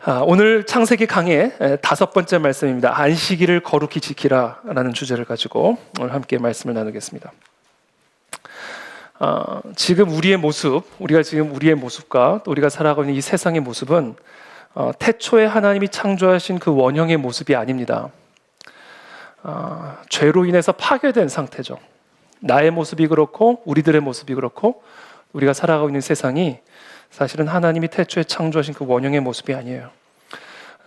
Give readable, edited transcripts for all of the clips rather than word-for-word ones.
오늘 창세기 강의 5번째 말씀입니다. 안식일을 거룩히 지키라 라는 주제를 가지고 오늘 함께 말씀을 나누겠습니다. 지금 우리의 모습, 우리가 지금 우리의 모습과 또 우리가 살아가고 있는 이 세상의 모습은 태초에 하나님이 창조하신 그 원형의 모습이 아닙니다. 죄로 인해서 파괴된 상태죠. 나의 모습이 그렇고 우리들의 모습이 그렇고 우리가 살아가고 있는 세상이 사실은 하나님이 태초에 창조하신 그 원형의 모습이 아니에요.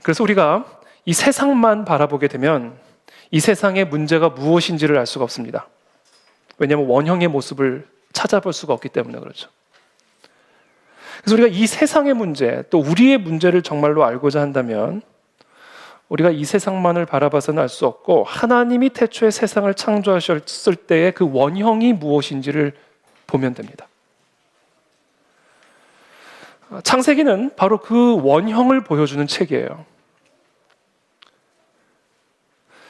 그래서 우리가 이 세상만 바라보게 되면 이 세상의 문제가 무엇인지를 알 수가 없습니다. 왜냐하면 원형의 모습을 찾아볼 수가 없기 때문에 그렇죠. 그래서 우리가 이 세상의 문제, 또 우리의 문제를 정말로 알고자 한다면 우리가 이 세상만을 바라봐서는 알 수 없고 하나님이 태초에 세상을 창조하셨을 때의 그 원형이 무엇인지를 보면 됩니다. 창세기는 바로 그 원형을 보여주는 책이에요.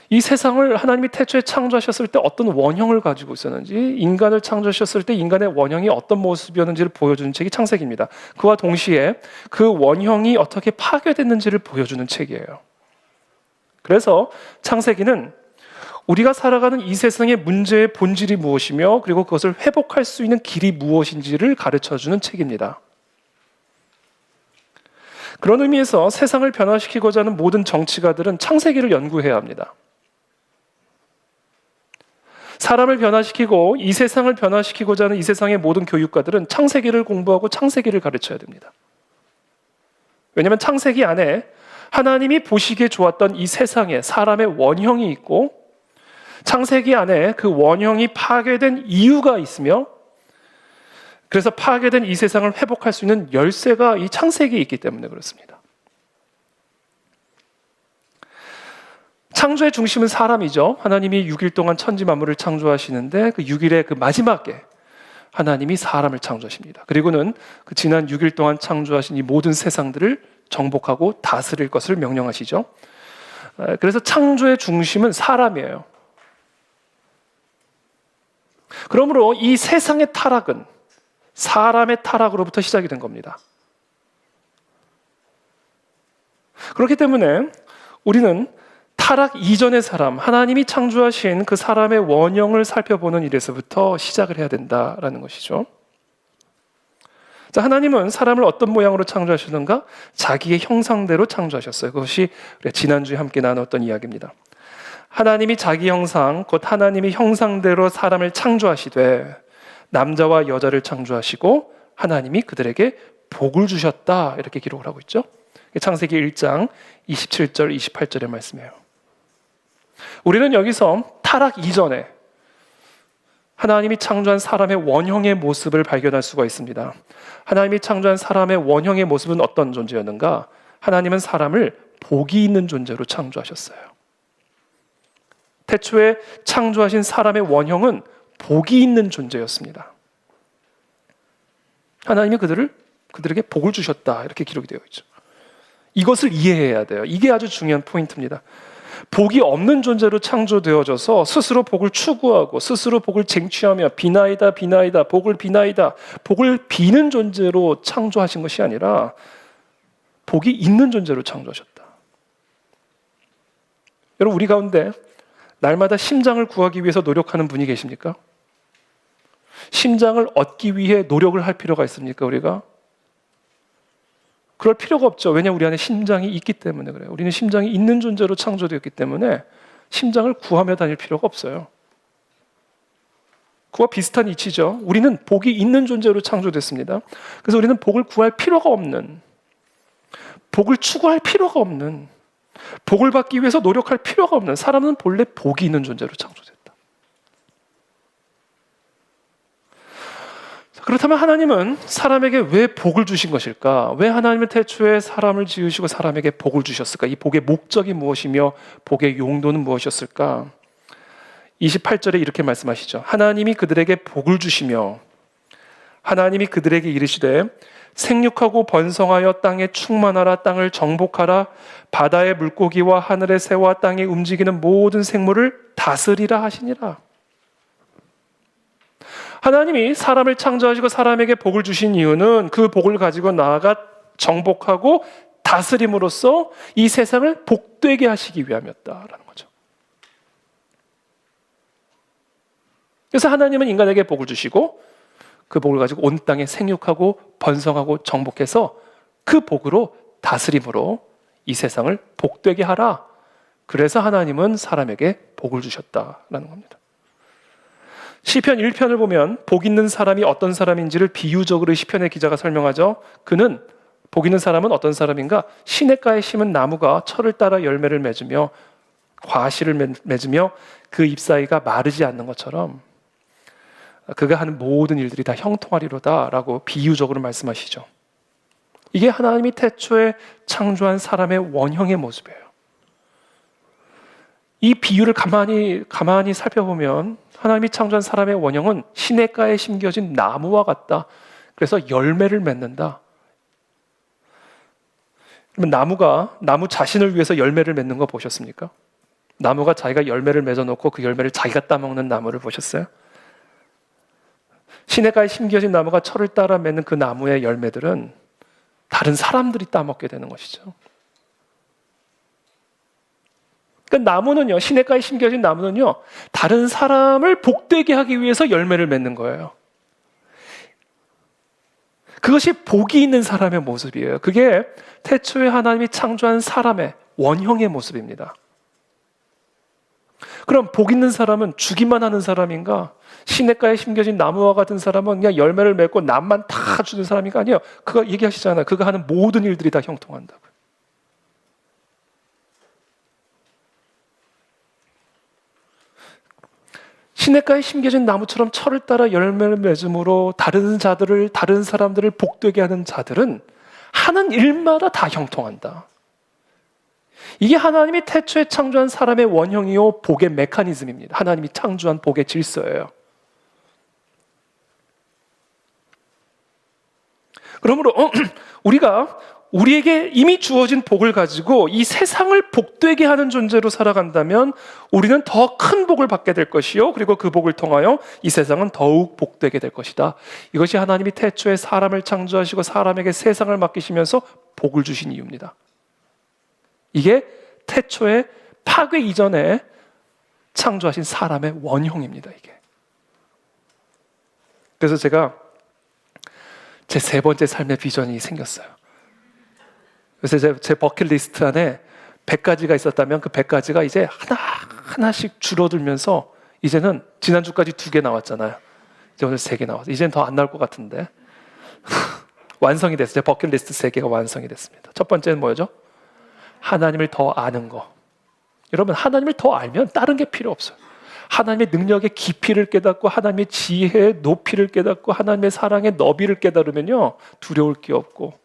이 세상을 하나님이 태초에 창조하셨을 때 어떤 원형을 가지고 있었는지, 인간을 창조하셨을 때 인간의 원형이 어떤 모습이었는지를 보여주는 책이 창세기입니다. 그와 동시에 그 원형이 어떻게 파괴됐는지를 보여주는 책이에요. 그래서 창세기는 우리가 살아가는 이 세상의 문제의 본질이 무엇이며 그리고 그것을 회복할 수 있는 길이 무엇인지를 가르쳐주는 책입니다. 그런 의미에서 세상을 변화시키고자 하는 모든 정치가들은 창세기를 연구해야 합니다. 사람을 변화시키고 이 세상을 변화시키고자 하는 이 세상의 모든 교육가들은 창세기를 공부하고 창세기를 가르쳐야 됩니다. 왜냐하면 창세기 안에 하나님이 보시기에 좋았던 이 세상에 사람의 원형이 있고 창세기 안에 그 원형이 파괴된 이유가 있으며 그래서 파괴된 이 세상을 회복할 수 있는 열쇠가 이 창세기에 있기 때문에 그렇습니다. 창조의 중심은 사람이죠. 하나님이 6일 동안 천지 만물을 창조하시는데 그 6일의 그 마지막에 하나님이 사람을 창조하십니다. 그리고는 그 지난 6일 동안 창조하신 이 모든 세상들을 정복하고 다스릴 것을 명령하시죠. 그래서 창조의 중심은 사람이에요. 그러므로 이 세상의 타락은 사람의 타락으로부터 시작이 된 겁니다. 그렇기 때문에 우리는 타락 이전의 사람, 하나님이 창조하신 그 사람의 원형을 살펴보는 일에서부터 시작을 해야 된다라는 것이죠. 자, 하나님은 사람을 어떤 모양으로 창조하셨는가? 자기의 형상대로 창조하셨어요. 그것이 우리가 지난주에 함께 나눴던 이야기입니다. 하나님이 자기 형상, 곧 하나님의 형상대로 사람을 창조하시되 남자와 여자를 창조하시고 하나님이 그들에게 복을 주셨다 이렇게 기록을 하고 있죠. 창세기 1장 27절 28절의 말씀이에요. 우리는 여기서 타락 이전에 하나님이 창조한 사람의 원형의 모습을 발견할 수가 있습니다. 하나님이 창조한 사람의 원형의 모습은 어떤 존재였는가? 하나님은 사람을 복이 있는 존재로 창조하셨어요. 태초에 창조하신 사람의 원형은 복이 있는 존재였습니다. 하나님이 그들에게 복을 주셨다 이렇게 기록이 되어 있죠. 이것을 이해해야 돼요. 이게 아주 중요한 포인트입니다. 복이 없는 존재로 창조되어져서 스스로 복을 추구하고 스스로 복을 쟁취하며 비나이다 복을 비나이다 복을 비는 존재로 창조하신 것이 아니라 복이 있는 존재로 창조하셨다. 여러분, 우리 가운데 날마다 심장을 구하기 위해서 노력하는 분이 계십니까? 심장을 얻기 위해 노력을 할 필요가 있습니까, 우리가? 그럴 필요가 없죠. 왜냐하면 우리 안에 심장이 있기 때문에 그래요. 우리는 심장이 있는 존재로 창조되었기 때문에 심장을 구하며 다닐 필요가 없어요. 그와 비슷한 이치죠. 우리는 복이 있는 존재로 창조됐습니다. 그래서 우리는 복을 구할 필요가 없는, 복을 추구할 필요가 없는, 복을 받기 위해서 노력할 필요가 없는, 사람은 본래 복이 있는 존재로 창조됐다. 그렇다면 하나님은 사람에게 왜 복을 주신 것일까? 왜 하나님은 태초에 사람을 지으시고 사람에게 복을 주셨을까? 이 복의 목적이 무엇이며 복의 용도는 무엇이었을까? 28절에 이렇게 말씀하시죠. 하나님이 그들에게 복을 주시며 하나님이 그들에게 이르시되 생육하고 번성하여 땅에 충만하라, 땅을 정복하라, 바다의 물고기와 하늘의 새와 땅에 움직이는 모든 생물을 다스리라 하시니라. 하나님이 사람을 창조하시고 사람에게 복을 주신 이유는 그 복을 가지고 나아가 정복하고 다스림으로써 이 세상을 복되게 하시기 위함이었다라는 거죠. 그래서 하나님은 인간에게 복을 주시고 그 복을 가지고 온 땅에 생육하고 번성하고 정복해서 그 복으로 다스림으로 이 세상을 복되게 하라. 그래서 하나님은 사람에게 복을 주셨다라는 겁니다. 시편 1편을 보면 복 있는 사람이 어떤 사람인지를 비유적으로 시편의 기자가 설명하죠. 그는 복 있는 사람은 어떤 사람인가? 시냇가에 심은 나무가 철을 따라 열매를 맺으며 과실을 맺으며 그 잎사이가 마르지 않는 것처럼 그가 하는 모든 일들이 다 형통하리로다 라고 비유적으로 말씀하시죠. 이게 하나님이 태초에 창조한 사람의 원형의 모습이에요. 이 비유를 가만히 살펴보면 하나님이 창조한 사람의 원형은 시냇가에 심겨진 나무와 같다. 그래서 열매를 맺는다. 그러면 나무 자신을 위해서 열매를 맺는 거 보셨습니까? 나무가 자기가 열매를 맺어놓고 그 열매를 자기가 따먹는 나무를 보셨어요? 시냇가에 심겨진 나무가 철을 따라 맺는 그 나무의 열매들은 다른 사람들이 따먹게 되는 것이죠. 그러니까 나무는요, 시냇가에 심겨진 나무는요, 다른 사람을 복되게 하기 위해서 열매를 맺는 거예요. 그것이 복이 있는 사람의 모습이에요. 그게 태초에 하나님이 창조한 사람의 원형의 모습입니다. 그럼 복 있는 사람은 주기만 하는 사람인가? 시냇가에 심겨진 나무와 같은 사람은 그냥 열매를 맺고 남만 다 주는 사람인가? 아니에요. 그거 얘기하시잖아요. 그가 하는 모든 일들이 다 형통한다고요. 시냇가에 심겨진 나무처럼 철을 따라 열매를 맺음으로 다른 사람들을 복되게 하는 자들은 하는 일마다 다 형통한다. 이게 하나님이 태초에 창조한 사람의 원형이요 복의 메커니즘입니다. 하나님이 창조한 복의 질서예요. 그러므로 우리에게 이미 주어진 복을 가지고 이 세상을 복되게 하는 존재로 살아간다면 우리는 더 큰 복을 받게 될 것이요, 그리고 그 복을 통하여 이 세상은 더욱 복되게 될 것이다. 이것이 하나님이 태초에 사람을 창조하시고 사람에게 세상을 맡기시면서 복을 주신 이유입니다. 이게 태초에 파괴 이전에 창조하신 사람의 원형입니다. 이게. 그래서 제가 제 세 번째 삶의 비전이 생겼어요. 그래서 제 버킷리스트 안에 100가지가 있었다면 그 100가지가 이제 하나씩 줄어들면서 이제는 지난주까지 2개 나왔잖아요. 이제 오늘 3개 나왔어요. 이제는 더 안 나올 것 같은데 완성이 됐어요. 제 버킷리스트 3개가 완성이 됐습니다. 첫 번째는 뭐죠? 하나님을 더 아는 거. 여러분, 하나님을 더 알면 다른 게 필요 없어요. 하나님의 능력의 깊이를 깨닫고 하나님의 지혜의 높이를 깨닫고 하나님의 사랑의 너비를 깨달으면요, 두려울 게 없고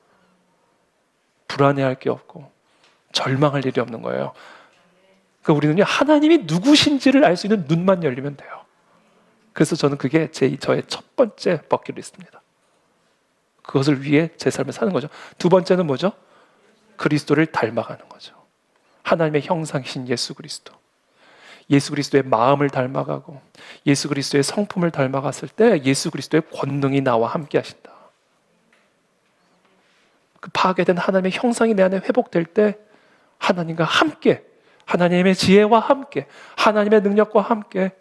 불안해할 게 없고 절망할 일이 없는 거예요. 그러니까 우리는요, 하나님이 누구신지를 알 수 있는 눈만 열리면 돼요. 그래서 저는 그게 저의 첫 번째 버킷리스트입니다. 그것을 위해 제 삶을 사는 거죠. 두 번째는 뭐죠? 그리스도를 닮아가는 거죠. 하나님의 형상이신 예수 그리스도. 예수 그리스도의 마음을 닮아가고 예수 그리스도의 성품을 닮아갔을 때 예수 그리스도의 권능이 나와 함께 하신다. 그 파괴된 하나님의 형상이 내 안에 회복될 때 하나님과 함께, 하나님의 지혜와 함께, 하나님의 능력과 함께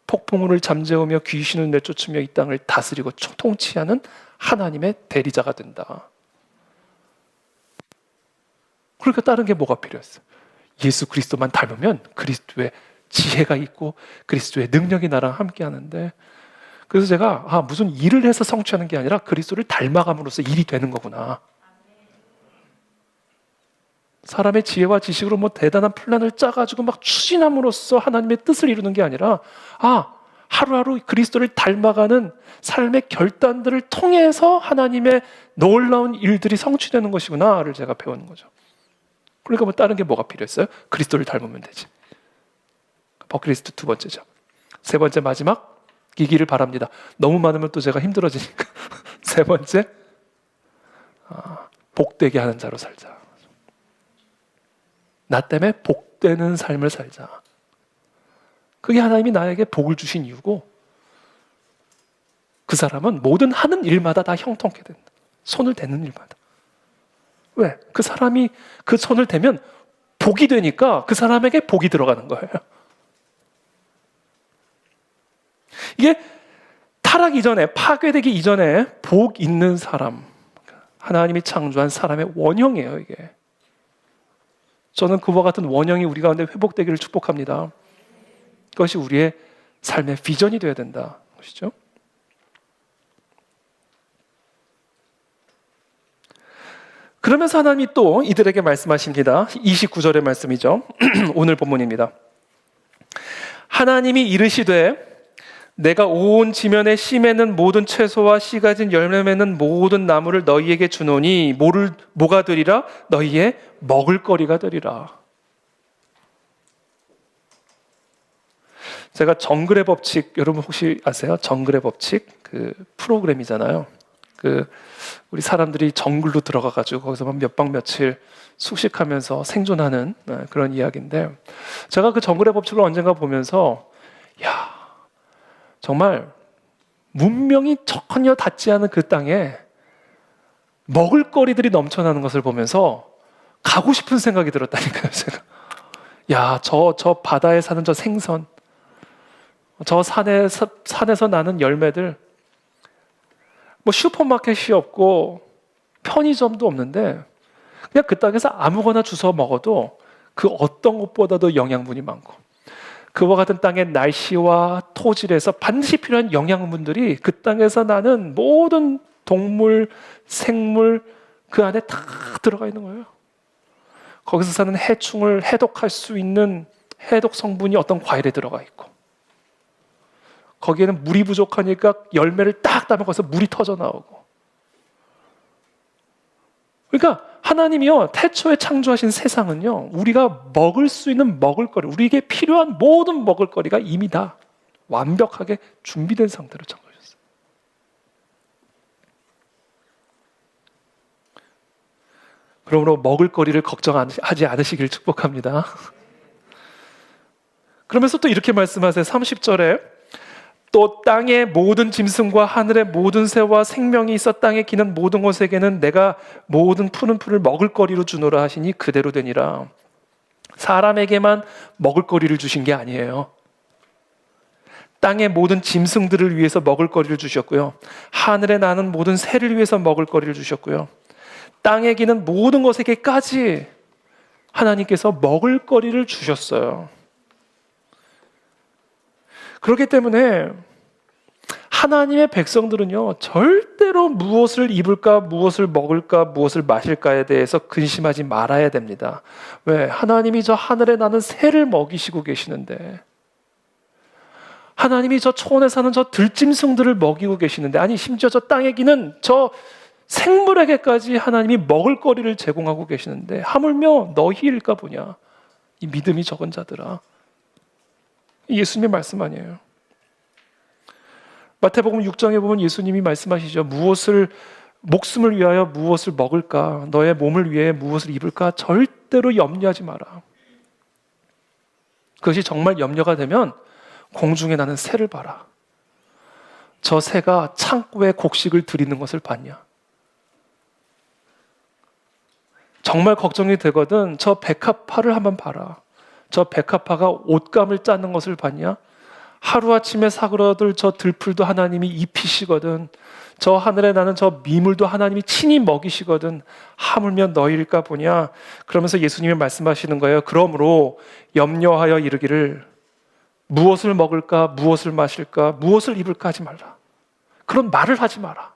폭풍우를 잠재우며 귀신을 내쫓으며 이 땅을 다스리고 통치하는 하나님의 대리자가 된다. 그러니까 다른 게 뭐가 필요했어요? 예수 그리스도만 닮으면 그리스도의 지혜가 있고 그리스도의 능력이 나랑 함께 하는데, 그래서 제가 무슨 일을 해서 성취하는 게 아니라 그리스도를 닮아감으로써 일이 되는 거구나. 사람의 지혜와 지식으로 뭐 대단한 플랜을 짜가지고 막 추진함으로써 하나님의 뜻을 이루는 게 아니라 하루하루 그리스도를 닮아가는 삶의 결단들을 통해서 하나님의 놀라운 일들이 성취되는 것이구나를 제가 배우는 거죠. 그러니까 뭐 다른 게 뭐가 필요했어요? 그리스도를 닮으면 되지. 버킷리스트 두 번째죠. 세 번째, 마지막, 이기를 바랍니다. 너무 많으면 또 제가 힘들어지니까. 세 번째, 복되게 하는 자로 살자. 나 때문에 복되는 삶을 살자. 그게 하나님이 나에게 복을 주신 이유고, 그 사람은 모든 하는 일마다 다 형통케 된다. 손을 대는 일마다. 왜? 그 사람이 그 손을 대면 복이 되니까 그 사람에게 복이 들어가는 거예요. 이게 타락 이전에, 파괴되기 이전에 복 있는 사람, 하나님이 창조한 사람의 원형이에요, 이게. 저는 그와 같은 원형이 우리 가운데 회복되기를 축복합니다. 그것이 우리의 삶의 비전이 되어야 된다 것이죠. 그러면서 하나님이 또 이들에게 말씀하십니다. 29절의 말씀이죠. 오늘 본문입니다. 하나님이 이르시되 내가 온 지면에 씨 맺는 모든 채소와 씨 가진 열매 맺는 모든 나무를 너희에게 주노니 뭐가 되리라? 너희의 먹을거리가 되리라. 제가 정글의 법칙, 여러분 혹시 아세요? 정글의 법칙? 그 프로그램이잖아요. 우리 사람들이 정글로 들어가가지고 거기서 몇 박 며칠 숙식하면서 생존하는 그런 이야기인데, 제가 그 정글의 법칙을 언젠가 보면서 정말 문명이 전혀 닿지 않은 그 땅에 먹을거리들이 넘쳐나는 것을 보면서 가고 싶은 생각이 들었다니까요. 제가 저 바다에 사는 저 생선, 저 산에서 나는 열매들, 뭐 슈퍼마켓이 없고 편의점도 없는데 그냥 그 땅에서 아무거나 주워 먹어도 그 어떤 것보다도 영양분이 많고, 그와 같은 땅의 날씨와 토질에서 반드시 필요한 영양분들이 그 땅에서 나는 모든 동물, 생물 그 안에 다 들어가 있는 거예요. 거기서 사는 해충을 해독할 수 있는 해독 성분이 어떤 과일에 들어가 있고, 거기에는 물이 부족하니까 열매를 딱 따면 거기서 물이 터져 나오고. 그러니까 하나님이요, 태초에 창조하신 세상은요, 우리가 먹을 수 있는 먹을거리, 우리에게 필요한 모든 먹을거리가 이미 다 완벽하게 준비된 상태로 창조하셨어요. 그러므로 먹을거리를 걱정하지 않으시길 축복합니다. 그러면서 또 이렇게 말씀하세요. 30절에 또 땅의 모든 짐승과 하늘의 모든 새와 생명이 있어 땅에 기는 모든 것에게는 내가 모든 푸른 풀을 먹을거리로 주노라 하시니 그대로 되니라. 사람에게만 먹을거리를 주신 게 아니에요. 땅의 모든 짐승들을 위해서 먹을거리를 주셨고요, 하늘에 나는 모든 새를 위해서 먹을거리를 주셨고요, 땅에 기는 모든 것에게까지 하나님께서 먹을거리를 주셨어요. 그렇기 때문에 하나님의 백성들은요, 절대로 무엇을 입을까, 무엇을 먹을까, 무엇을 마실까에 대해서 근심하지 말아야 됩니다. 왜? 하나님이 저 하늘에 나는 새를 먹이시고 계시는데, 하나님이 저 초원에 사는 저 들짐승들을 먹이고 계시는데, 아니 심지어 저 땅에 기는 저 생물에게까지 하나님이 먹을거리를 제공하고 계시는데, 하물며 너희일까 보냐, 이 믿음이 적은 자들아. 예수님의 말씀 아니에요. 마태복음 6장에 보면 예수님이 말씀하시죠. 목숨을 위하여 무엇을 먹을까, 너의 몸을 위해 무엇을 입을까 절대로 염려하지 마라. 그것이 정말 염려가 되면 공중에 나는 새를 봐라. 저 새가 창고에 곡식을 들이는 것을 봤냐. 정말 걱정이 되거든 저 백합화를 한번 봐라. 저 백합화가 옷감을 짜는 것을 봤냐? 하루아침에 사그러들 저 들풀도 하나님이 입히시거든. 저 하늘에 나는 저 미물도 하나님이 친히 먹이시거든. 하물며 너희일까 보냐? 그러면서 예수님이 말씀하시는 거예요. 그러므로 염려하여 이르기를 무엇을 먹을까, 무엇을 마실까, 무엇을 입을까 하지 말라. 그런 말을 하지 마라.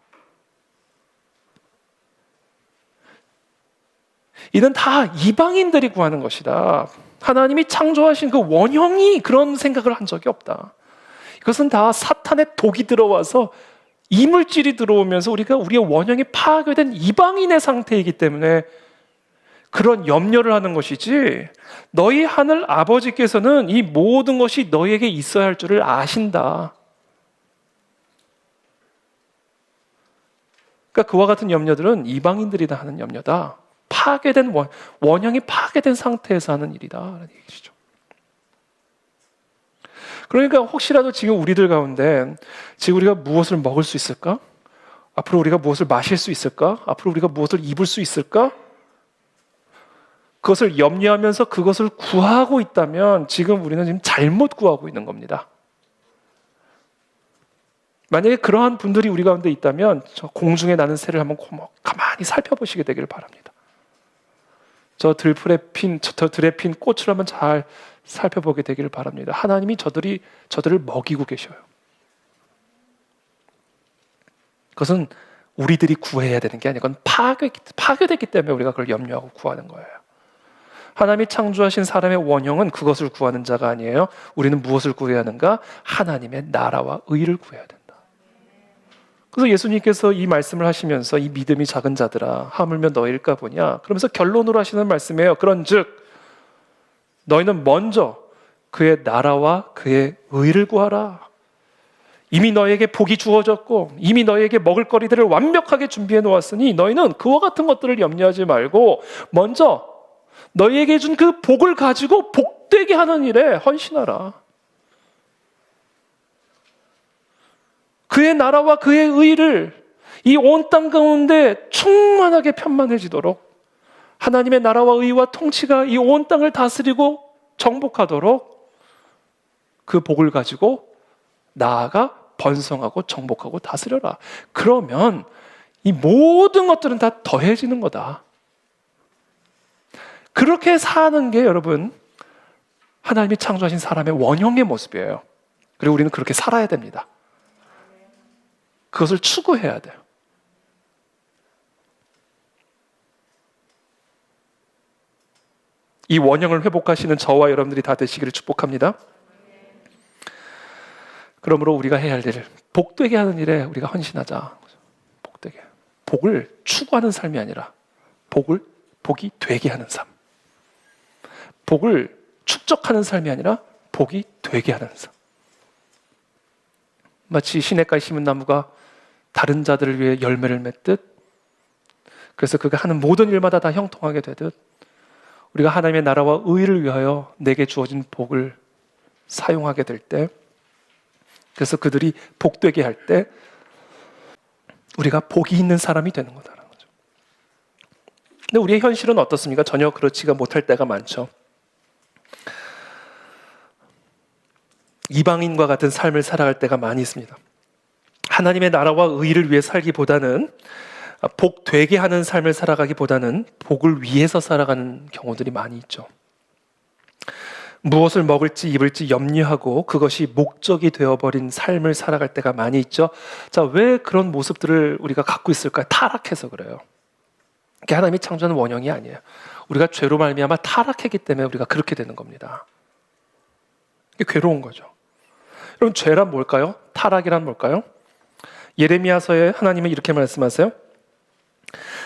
이는 다 이방인들이 구하는 것이다. 하나님이 창조하신 그 원형이 그런 생각을 한 적이 없다. 이것은 다 사탄의 독이 들어와서 이물질이 들어오면서 우리의 원형이 파괴된 이방인의 상태이기 때문에 그런 염려를 하는 것이지, 너희 하늘 아버지께서는 이 모든 것이 너희에게 있어야 할 줄을 아신다. 그러니까 그와 같은 염려들은 이방인들이 다 하는 염려다. 파괴된 원형이 파괴된 상태에서 하는 일이다 라는 얘기죠. 그러니까 혹시라도 지금 우리들 가운데 지금 우리가 무엇을 먹을 수 있을까? 앞으로 우리가 무엇을 마실 수 있을까? 앞으로 우리가 무엇을 입을 수 있을까? 그것을 염려하면서 그것을 구하고 있다면 지금 우리는 지금 잘못 구하고 있는 겁니다. 만약에 그러한 분들이 우리 가운데 있다면 저 공중에 나는 새를 한번 가만히 살펴보시게 되기를 바랍니다. 저 들에 핀 꽃을 한번 잘 살펴보게 되기를 바랍니다. 하나님이 저들을 먹이고 계셔요. 그것은 우리들이 구해야 되는 게 아니고 파괴됐기 때문에 우리가 그걸 염려하고 구하는 거예요. 하나님이 창조하신 사람의 원형은 그것을 구하는 자가 아니에요. 우리는 무엇을 구해야 하는가? 하나님의 나라와 의를 구해야 된다. 그래서 예수님께서 이 말씀을 하시면서 이 믿음이 작은 자들아 하물며 너희일까 보냐 그러면서 결론으로 하시는 말씀이에요. 그런즉 너희는 먼저 그의 나라와 그의 의를 구하라. 이미 너희에게 복이 주어졌고 이미 너희에게 먹을 거리들을 완벽하게 준비해 놓았으니 너희는 그와 같은 것들을 염려하지 말고 먼저 너희에게 준 그 복을 가지고 복되게 하는 일에 헌신하라. 그의 나라와 그의 의를 이 온 땅 가운데 충만하게 편만해지도록 하나님의 나라와 의와 통치가 이 온 땅을 다스리고 정복하도록 그 복을 가지고 나아가 번성하고 정복하고 다스려라. 그러면 이 모든 것들은 다 더해지는 거다. 그렇게 사는 게 여러분 하나님이 창조하신 사람의 원형의 모습이에요. 그리고 우리는 그렇게 살아야 됩니다. 그것을 추구해야 돼요. 이 원형을 회복하시는 저와 여러분들이 다 되시기를 축복합니다. 그러므로 우리가 해야 할 일을 복되게 하는 일에 우리가 헌신하자. 복되게. 복을 추구하는 삶이 아니라 복이 되게 하는 삶. 복을 축적하는 삶이 아니라 복이 되게 하는 삶. 마치 시냇가에 심은 나무가 다른 자들을 위해 열매를 맺듯 그래서 그가 하는 모든 일마다 다 형통하게 되듯 우리가 하나님의 나라와 의를 위하여 내게 주어진 복을 사용하게 될 때 그래서 그들이 복되게 할 때 우리가 복이 있는 사람이 되는 거다라는 거죠. 근데 우리의 현실은 어떻습니까? 전혀 그렇지가 못할 때가 많죠. 이방인과 같은 삶을 살아갈 때가 많이 있습니다. 하나님의 나라와 의를 위해 살기보다는 복 되게 하는 삶을 살아가기보다는 복을 위해서 살아가는 경우들이 많이 있죠. 무엇을 먹을지 입을지 염려하고 그것이 목적이 되어버린 삶을 살아갈 때가 많이 있죠. 자, 왜 그런 모습들을 우리가 갖고 있을까요? 타락해서 그래요. 그게 하나님이 창조하는 원형이 아니에요. 우리가 죄로 말미암아 타락했기 때문에 우리가 그렇게 되는 겁니다. 이게 괴로운 거죠. 여러분, 죄란 뭘까요? 타락이란 뭘까요? 예레미야서에 하나님은 이렇게 말씀하세요.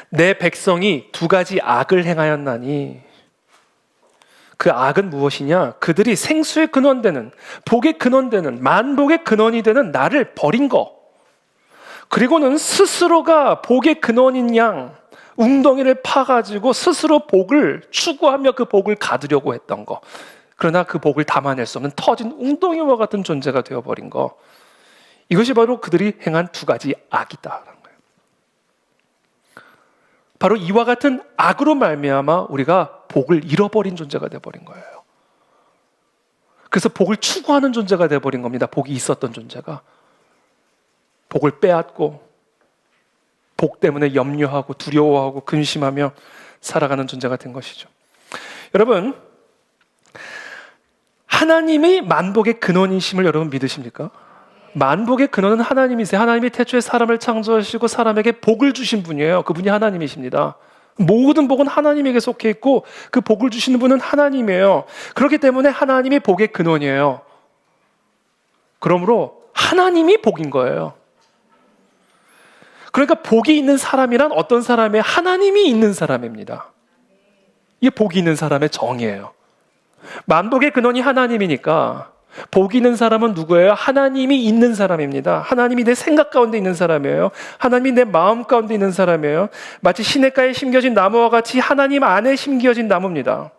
내 백성이 두 가지 악을 행하였나니 그 악은 무엇이냐? 그들이 생수의 근원되는 복의 근원되는 만복의 근원이 되는 나를 버린 거, 그리고는 스스로가 복의 근원인 양 웅덩이를 파가지고 스스로 복을 추구하며 그 복을 가두려고 했던 거, 그러나 그 복을 담아낼 수 없는 터진 웅덩이와 같은 존재가 되어버린 거, 이것이 바로 그들이 행한 두 가지 악이다라는 거예요. 바로 이와 같은 악으로 말미암아 우리가 복을 잃어버린 존재가 되어버린 거예요. 그래서 복을 추구하는 존재가 되어버린 겁니다. 복이 있었던 존재가 복을 빼앗고 복 때문에 염려하고 두려워하고 근심하며 살아가는 존재가 된 것이죠. 여러분, 하나님이 만복의 근원이심을 여러분 믿으십니까? 만복의 근원은 하나님이세요. 하나님이 태초에 사람을 창조하시고 사람에게 복을 주신 분이에요. 그분이 하나님이십니다. 모든 복은 하나님에게 속해 있고 그 복을 주시는 분은 하나님이에요. 그렇기 때문에 하나님이 복의 근원이에요. 그러므로 하나님이 복인 거예요. 그러니까 복이 있는 사람이란 어떤 사람이에요? 하나님이 있는 사람입니다. 이게 복이 있는 사람의 정의예요. 만복의 근원이 하나님이니까 복이 있는 사람은 누구예요? 하나님이 있는 사람입니다. 하나님이 내 생각 가운데 있는 사람이에요. 하나님이 내 마음 가운데 있는 사람이에요. 마치 시냇가에 심겨진 나무와 같이 하나님 안에 심겨진 나무입니다.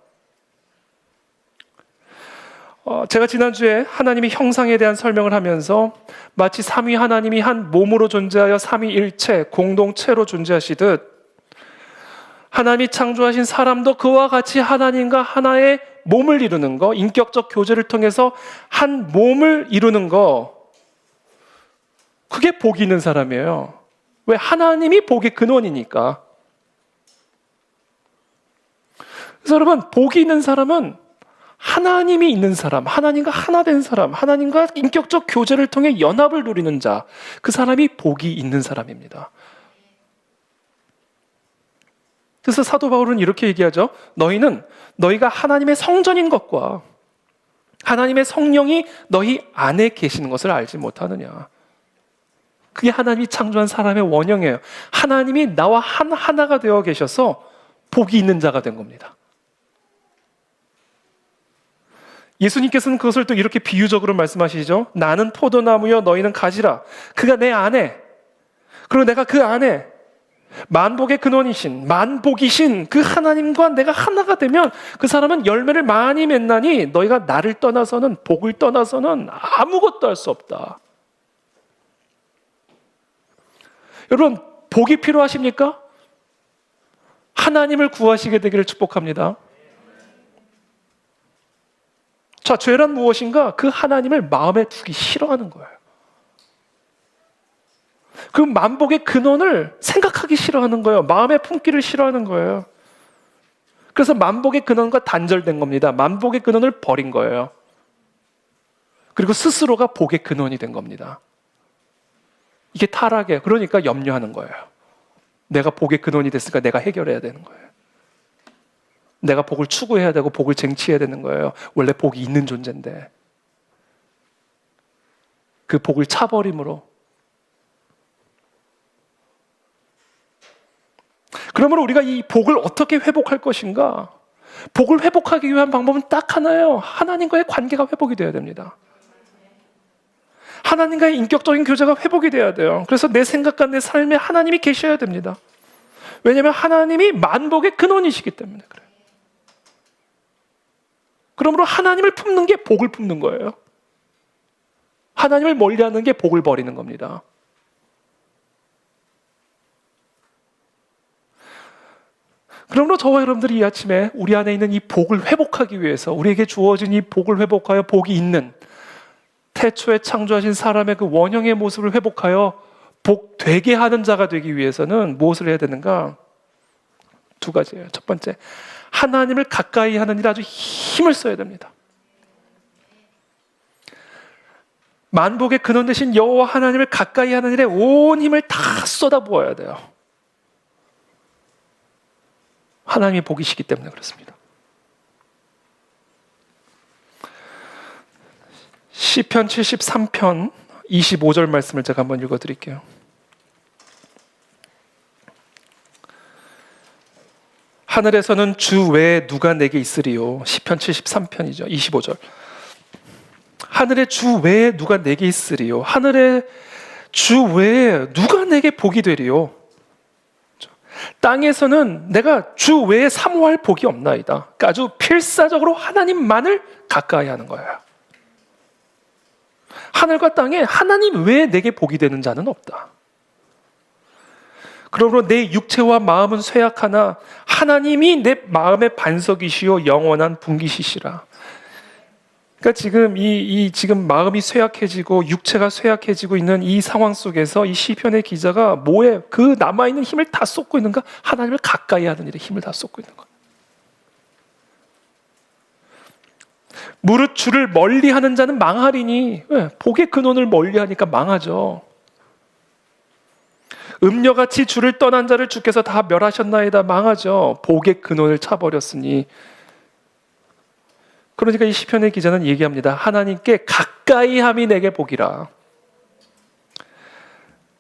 제가 지난주에 하나님의 형상에 대한 설명을 하면서 마치 삼위 하나님이 한 몸으로 존재하여 삼위일체, 공동체로 존재하시듯 하나님이 창조하신 사람도 그와 같이 하나님과 하나의 몸을 이루는 거, 인격적 교제를 통해서 한 몸을 이루는 거, 그게 복이 있는 사람이에요. 왜? 하나님이 복의 근원이니까. 그래서 여러분, 복이 있는 사람은 하나님이 있는 사람, 하나님과 하나 된 사람, 하나님과 인격적 교제를 통해 연합을 누리는 자, 그 사람이 복이 있는 사람입니다. 그래서 사도 바울은 이렇게 얘기하죠. 너희가 하나님의 성전인 것과 하나님의 성령이 너희 안에 계시는 것을 알지 못하느냐. 그게 하나님이 창조한 사람의 원형이에요. 하나님이 나와 하나가 되어 계셔서 복이 있는 자가 된 겁니다. 예수님께서는 그것을 또 이렇게 비유적으로 말씀하시죠. 나는 포도나무여 너희는 가지라. 그가 내 안에, 그리고 내가 그 안에 만복의 근원이신, 만복이신 그 하나님과 내가 하나가 되면 그 사람은 열매를 많이 맺나니 너희가 나를 떠나서는, 복을 떠나서는 아무것도 할 수 없다. 여러분, 복이 필요하십니까? 하나님을 구하시게 되기를 축복합니다. 자, 죄란 무엇인가? 그 하나님을 마음에 두기 싫어하는 거예요. 그 만복의 근원을 생각하기 싫어하는 거예요. 마음에 품기를 싫어하는 거예요. 그래서 만복의 근원과 단절된 겁니다. 만복의 근원을 버린 거예요. 그리고 스스로가 복의 근원이 된 겁니다. 이게 타락이에요. 그러니까 염려하는 거예요. 내가 복의 근원이 됐으니까 내가 해결해야 되는 거예요. 내가 복을 추구해야 되고 복을 쟁취해야 되는 거예요. 원래 복이 있는 존재인데. 그 복을 차버림으로. 그러므로 우리가 이 복을 어떻게 회복할 것인가? 복을 회복하기 위한 방법은 딱 하나예요. 하나님과의 관계가 회복이 돼야 됩니다. 하나님과의 인격적인 교제가 회복이 돼야 돼요. 그래서 내 생각과 내 삶에 하나님이 계셔야 됩니다. 왜냐하면 하나님이 만복의 근원이시기 때문에 그래요. 그러므로 하나님을 품는 게 복을 품는 거예요. 하나님을 멀리하는 게 복을 버리는 겁니다. 그러므로 저와 여러분들이 이 아침에 우리 안에 있는 이 복을 회복하기 위해서, 우리에게 주어진 이 복을 회복하여 복이 있는 태초에 창조하신 사람의 그 원형의 모습을 회복하여 복 되게 하는 자가 되기 위해서는 무엇을 해야 되는가? 두 가지예요. 첫 번째, 하나님을 가까이 하는 일에 아주 힘을 써야 됩니다. 만복의 근원 되신 여호와 하나님을 가까이 하는 일에 온 힘을 다 쏟아부어야 돼요. 하나님이 복이시기 때문에 그렇습니다. 시편 73편 25절 말씀을 제가 한번 읽어드릴게요. 하늘에서는 주 외에 누가 내게 있으리요. 시편 73편이죠. 25절. 하늘의 주 외에 누가 내게 있으리요. 하늘의 주 외에 누가 내게 복이 되리요. 땅에서는 내가 주 외에 사모할 복이 없나이다. 그러니까 아주 필사적으로 하나님만을 가까이 하는 거예요. 하늘과 땅에 하나님 외에 내게 복이 되는 자는 없다. 그러므로 내 육체와 마음은 쇠약하나 하나님이 내 마음의 반석이시요 영원한 분기시시라. 그러니까 지금 지금 마음이 쇠약해지고 육체가 쇠약해지고 있는 이 상황 속에서 이 시편의 기자가 뭐에 그 남아있는 힘을 다 쏟고 있는가? 하나님을 가까이 하는 일에 힘을 다 쏟고 있는 거예요. 무릇 주를 멀리하는 자는 망하리니. 왜? 복의 근원을 멀리하니까 망하죠. 음녀같이 주를 떠난 자를 주께서 다 멸하셨나이다. 망하죠. 복의 근원을 차버렸으니. 그러니까 이 시편의 기자는 얘기합니다. 하나님께 가까이 함이 내게 복이라.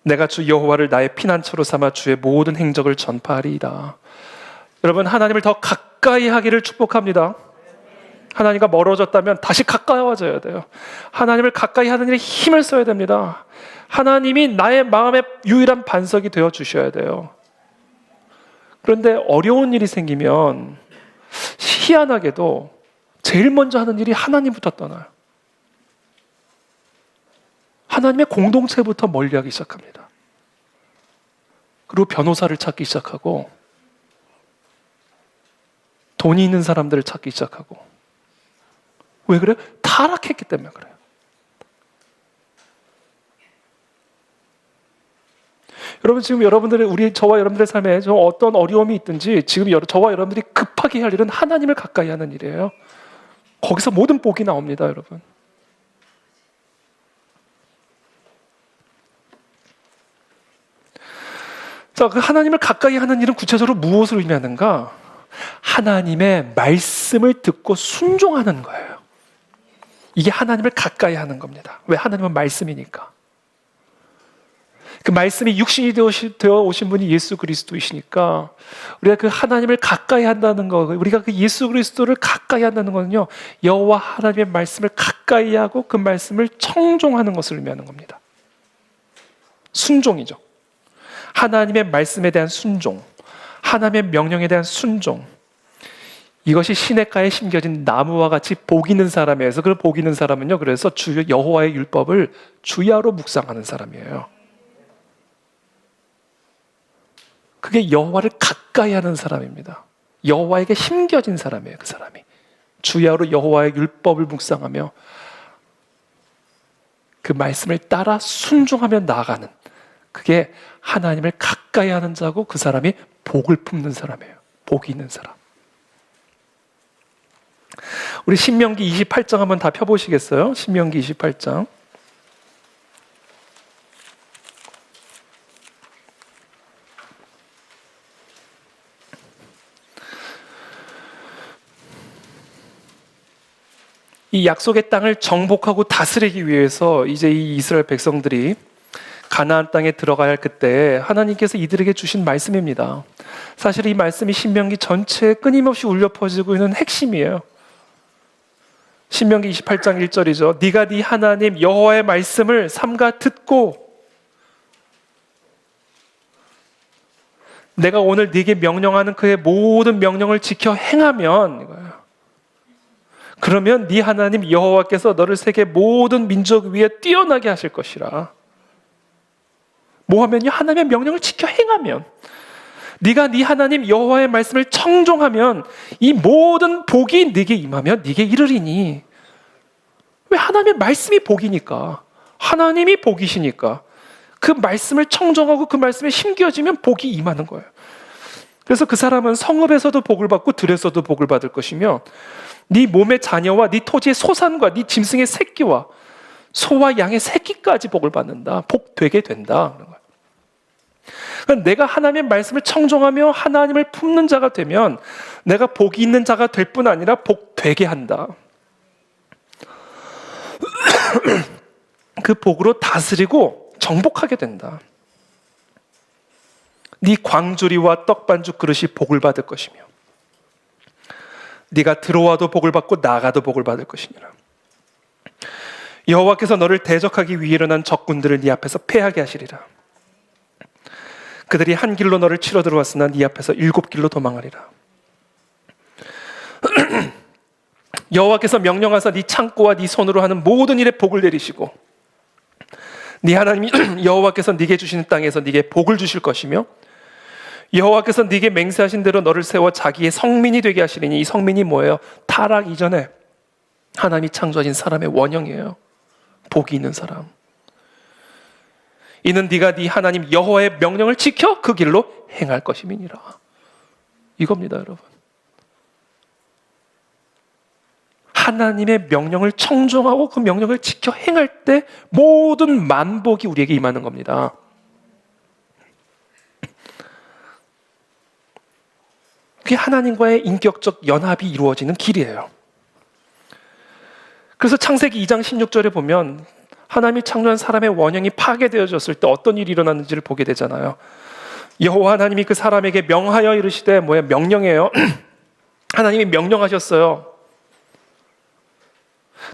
내가 주 여호와를 나의 피난처로 삼아 주의 모든 행적을 전파하리이다. 여러분, 하나님을 더 가까이 하기를 축복합니다. 하나님과 멀어졌다면 다시 가까워져야 돼요. 하나님을 가까이 하는 일에 힘을 써야 됩니다. 하나님이 나의 마음의 유일한 반석이 되어 주셔야 돼요. 그런데 어려운 일이 생기면 희한하게도 제일 먼저 하는 일이 하나님부터 떠나요. 하나님의 공동체부터 멀리하기 시작합니다. 그리고 변호사를 찾기 시작하고 돈이 있는 사람들을 찾기 시작하고. 왜 그래요? 타락했기 때문에 그래요. 여러분, 지금 저와 여러분들의 삶에 좀 어떤 어려움이 있든지 지금 저와 여러분들이 급하게 할 일은 하나님을 가까이 하는 일이에요. 거기서 모든 복이 나옵니다, 여러분. 자, 그 하나님을 가까이 하는 일은 구체적으로 무엇을 의미하는가? 하나님의 말씀을 듣고 순종하는 거예요. 이게 하나님을 가까이 하는 겁니다. 왜? 하나님은 말씀이니까. 그 말씀이 육신이 되어 오신 분이 예수 그리스도이시니까 우리가 그 하나님을 가까이 한다는 거, 우리가 그 예수 그리스도를 가까이 한다는 거는요, 여호와 하나님의 말씀을 가까이 하고 그 말씀을 청종하는 것을 의미하는 겁니다. 순종이죠. 하나님의 말씀에 대한 순종, 하나님의 명령에 대한 순종, 이것이 시냇가에 심겨진 나무와 같이 복 있는 사람이어서, 그 복 있는 사람은요, 그래서 여호와의 율법을 주야로 묵상하는 사람이에요. 그게 여호와를 가까이 하는 사람입니다. 여호와에게 심겨진 사람이에요. 그 사람이 주야로 여호와의 율법을 묵상하며 그 말씀을 따라 순종하며 나아가는, 그게 하나님을 가까이 하는 자고 그 사람이 복을 품는 사람이에요. 복이 있는 사람. 우리 신명기 28장 한번 다 펴보시겠어요? 신명기 28장. 이 약속의 땅을 정복하고 다스리기 위해서 이제 이 이스라엘 백성들이 가나안 땅에 들어가야 할 그때 하나님께서 이들에게 주신 말씀입니다. 사실 이 말씀이 신명기 전체에 끊임없이 울려 퍼지고 있는 핵심이에요. 신명기 28장 1절이죠. 네가 네 하나님 여호와의 말씀을 삼가 듣고 내가 오늘 네게 명령하는 그의 모든 명령을 지켜 행하면, 이거예요. 그러면 네 하나님 여호와께서 너를 세계 모든 민족 위에 뛰어나게 하실 것이라. 뭐 하면요? 하나님의 명령을 지켜 행하면, 네가 네 하나님 여호와의 말씀을 청종하면 이 모든 복이 네게 임하면 네게 이르리니. 왜? 하나님의 말씀이 복이니까, 하나님이 복이시니까 그 말씀을 청정하고 그 말씀에 심겨지면 복이 임하는 거예요. 그래서 그 사람은 성읍에서도 복을 받고 들에서도 복을 받을 것이며 네 몸의 자녀와 네 토지의 소산과 네 짐승의 새끼와 소와 양의 새끼까지 복을 받는다. 복 되게 된다. 그러니까 내가 하나님의 말씀을 청종하며 하나님을 품는 자가 되면 내가 복이 있는 자가 될 뿐 아니라 복 되게 한다. 그 복으로 다스리고 정복하게 된다. 네 광주리와 떡반죽 그릇이 복을 받을 것이며 네가 들어와도 복을 받고 나가도 복을 받을 것이니라. 여호와께서 너를 대적하기 위해 일어난 적군들을 네 앞에서 패하게 하시리라. 그들이 한 길로 너를 치러 들어왔으나 네 앞에서 7길로 도망하리라. 여호와께서 명령하사 네 창고와 네 손으로 하는 모든 일에 복을 내리시고 네 하나님 여호와께서 네게 주시는 땅에서 네게 복을 주실 것이며 여호와께서 네게 맹세하신 대로 너를 세워 자기의 성민이 되게 하시리니. 이 성민이 뭐예요? 타락 이전에 하나님이 창조하신 사람의 원형이에요. 복이 있는 사람. 이는 네가 네 하나님 여호와의 명령을 지켜 그 길로 행할 것임이니라. 이겁니다, 여러분. 하나님의 명령을 청종하고 그 명령을 지켜 행할 때 모든 만복이 우리에게 임하는 겁니다. 그게 하나님과의 인격적 연합이 이루어지는 길이에요. 그래서 창세기 2장 16절에 보면 하나님이 창조한 사람의 원형이 파괴되어졌을 때 어떤 일이 일어났는지를 보게 되잖아요. 여호와 하나님이 그 사람에게 명하여 이르시되, 뭐야? 명령이에요. 하나님이 명령하셨어요.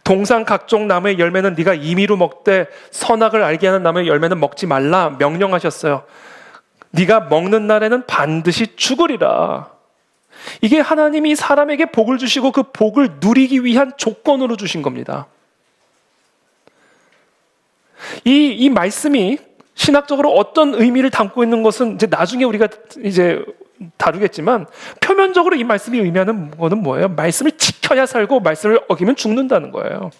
동산 각종 나무의 열매는 네가 임의로 먹되 선악을 알게 하는 나무의 열매는 먹지 말라 명령하셨어요. 네가 먹는 날에는 반드시 죽으리라. 이게 하나님이 사람에게 복을 주시고 그 복을 누리기 위한 조건으로 주신 겁니다. 이 말씀이 신학적으로 어떤 의미를 담고 있는 것은 이제 나중에 우리가 이제 다루겠지만 표면적으로 이 말씀이 의미하는 거는 뭐예요? 말씀을 지켜야 살고 말씀을 어기면 죽는다는 거예요.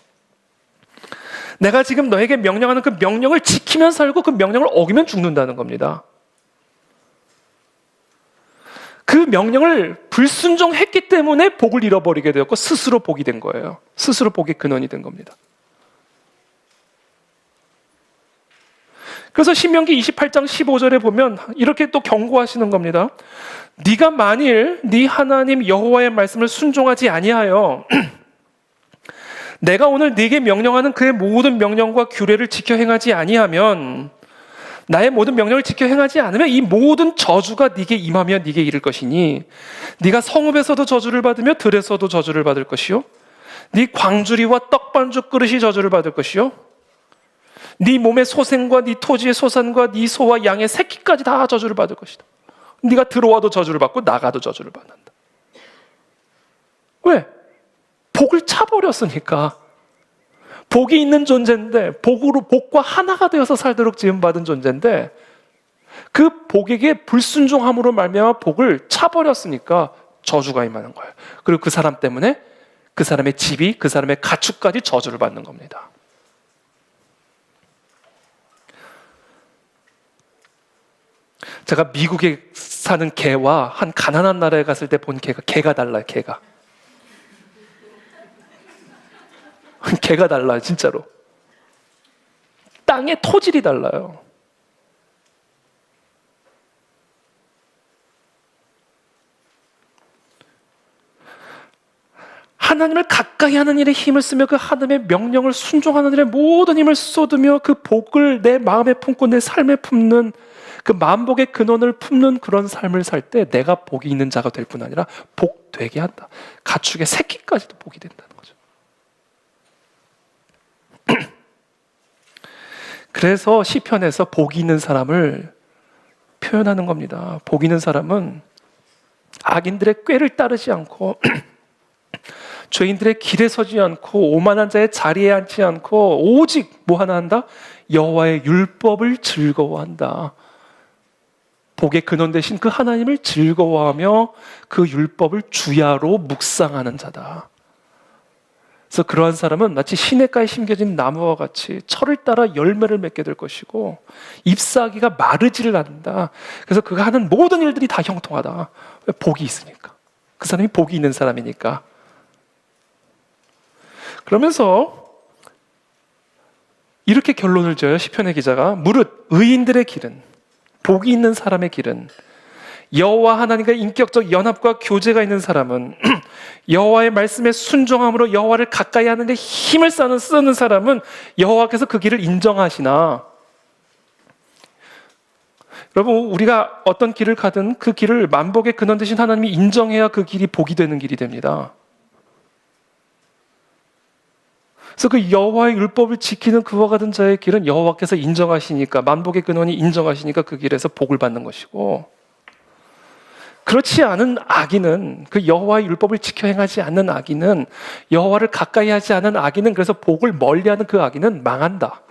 내가 지금 너에게 명령하는 그 명령을 지키면 살고 그 명령을 어기면 죽는다는 겁니다. 그 명령을 불순종했기 때문에 복을 잃어버리게 되었고 스스로 복이 된 거예요. 스스로 복의 근원이 된 겁니다. 그래서 신명기 28장 15절에 보면 이렇게 또 경고하시는 겁니다. 네가 만일 네 하나님 여호와의 말씀을 순종하지 아니하여 내가 오늘 네게 명령하는 그의 모든 명령과 규례를 지켜 행하지 아니하면 나의 모든 명령을 지켜 행하지 않으면 이 모든 저주가 네게 임하며 네게 이를 것이니 네가 성읍에서도 저주를 받으며 들에서도 저주를 받을 것이요 네 광주리와 떡반죽 그릇이 저주를 받을 것이요 네 몸의 소생과 네 토지의 소산과 네 소와 양의 새끼까지 다 저주를 받을 것이다. 네가 들어와도 저주를 받고 나가도 저주를 받는다. 왜? 복을 차버렸으니까. 복이 있는 존재인데 복과 하나가 되어서 살도록 지음받은 존재인데 그 복에게 불순종함으로 말미암아 복을 차버렸으니까 저주가 임하는 거예요. 그리고 그 사람 때문에 그 사람의 집이 그 사람의 가축까지 저주를 받는 겁니다. 제가 미국에 사는 개와 한 가난한 나라에 갔을 때 본 개가 달라요. 개가 달라요. 진짜로. 땅의 토질이 달라요. 하나님을 가까이 하는 일에 힘을 쓰며 그 하나님의 명령을 순종하는 일에 모든 힘을 쏟으며 그 복을 내 마음에 품고 내 삶에 품는 그 만복의 근원을 품는 그런 삶을 살 때 내가 복이 있는 자가 될 뿐 아니라 복 되게 한다. 가축의 새끼까지도 복이 된다는 거죠. 그래서 시편에서 복이 있는 사람을 표현하는 겁니다. 복 있는 사람은 악인들의 꾀를 따르지 않고 죄인들의 길에 서지 않고 오만한 자의 자리에 앉지 않고 오직 뭐 하나 한다? 여호와의 율법을 즐거워한다. 복의 근원 되신 그 하나님을 즐거워하며 그 율법을 주야로 묵상하는 자다. 그래서 그러한 사람은 마치 시냇가에 심겨진 나무와 같이 철을 따라 열매를 맺게 될 것이고 잎사귀가 마르지를 않는다. 그래서 그가 하는 모든 일들이 다 형통하다. 왜? 복이 있으니까. 그 사람이 복이 있는 사람이니까. 그러면서 이렇게 결론을 지어요. 시편의 기자가 무릇 의인들의 길은 복이 있는 사람의 길은 여호와 하나님과 인격적 연합과 교제가 있는 사람은 여호와의 말씀에 순종함으로 여호와를 가까이 하는 데 힘을 쓰는 사람은 여호와께서 그 길을 인정하시나. 여러분 우리가 어떤 길을 가든 그 길을 만복의 근원 되신 하나님이 인정해야 그 길이 복이 되는 길이 됩니다. 그래서 그 여호와의 율법을 지키는 그와 같은 자의 길은 여호와께서 인정하시니까 만복의 근원이 인정하시니까 그 길에서 복을 받는 것이고 그렇지 않은 악인은 그 여호와의 율법을 지켜 행하지 않는 악인은 여호와를 가까이 하지 않은 악인은 그래서 복을 멀리하는 그 악인은 망한다.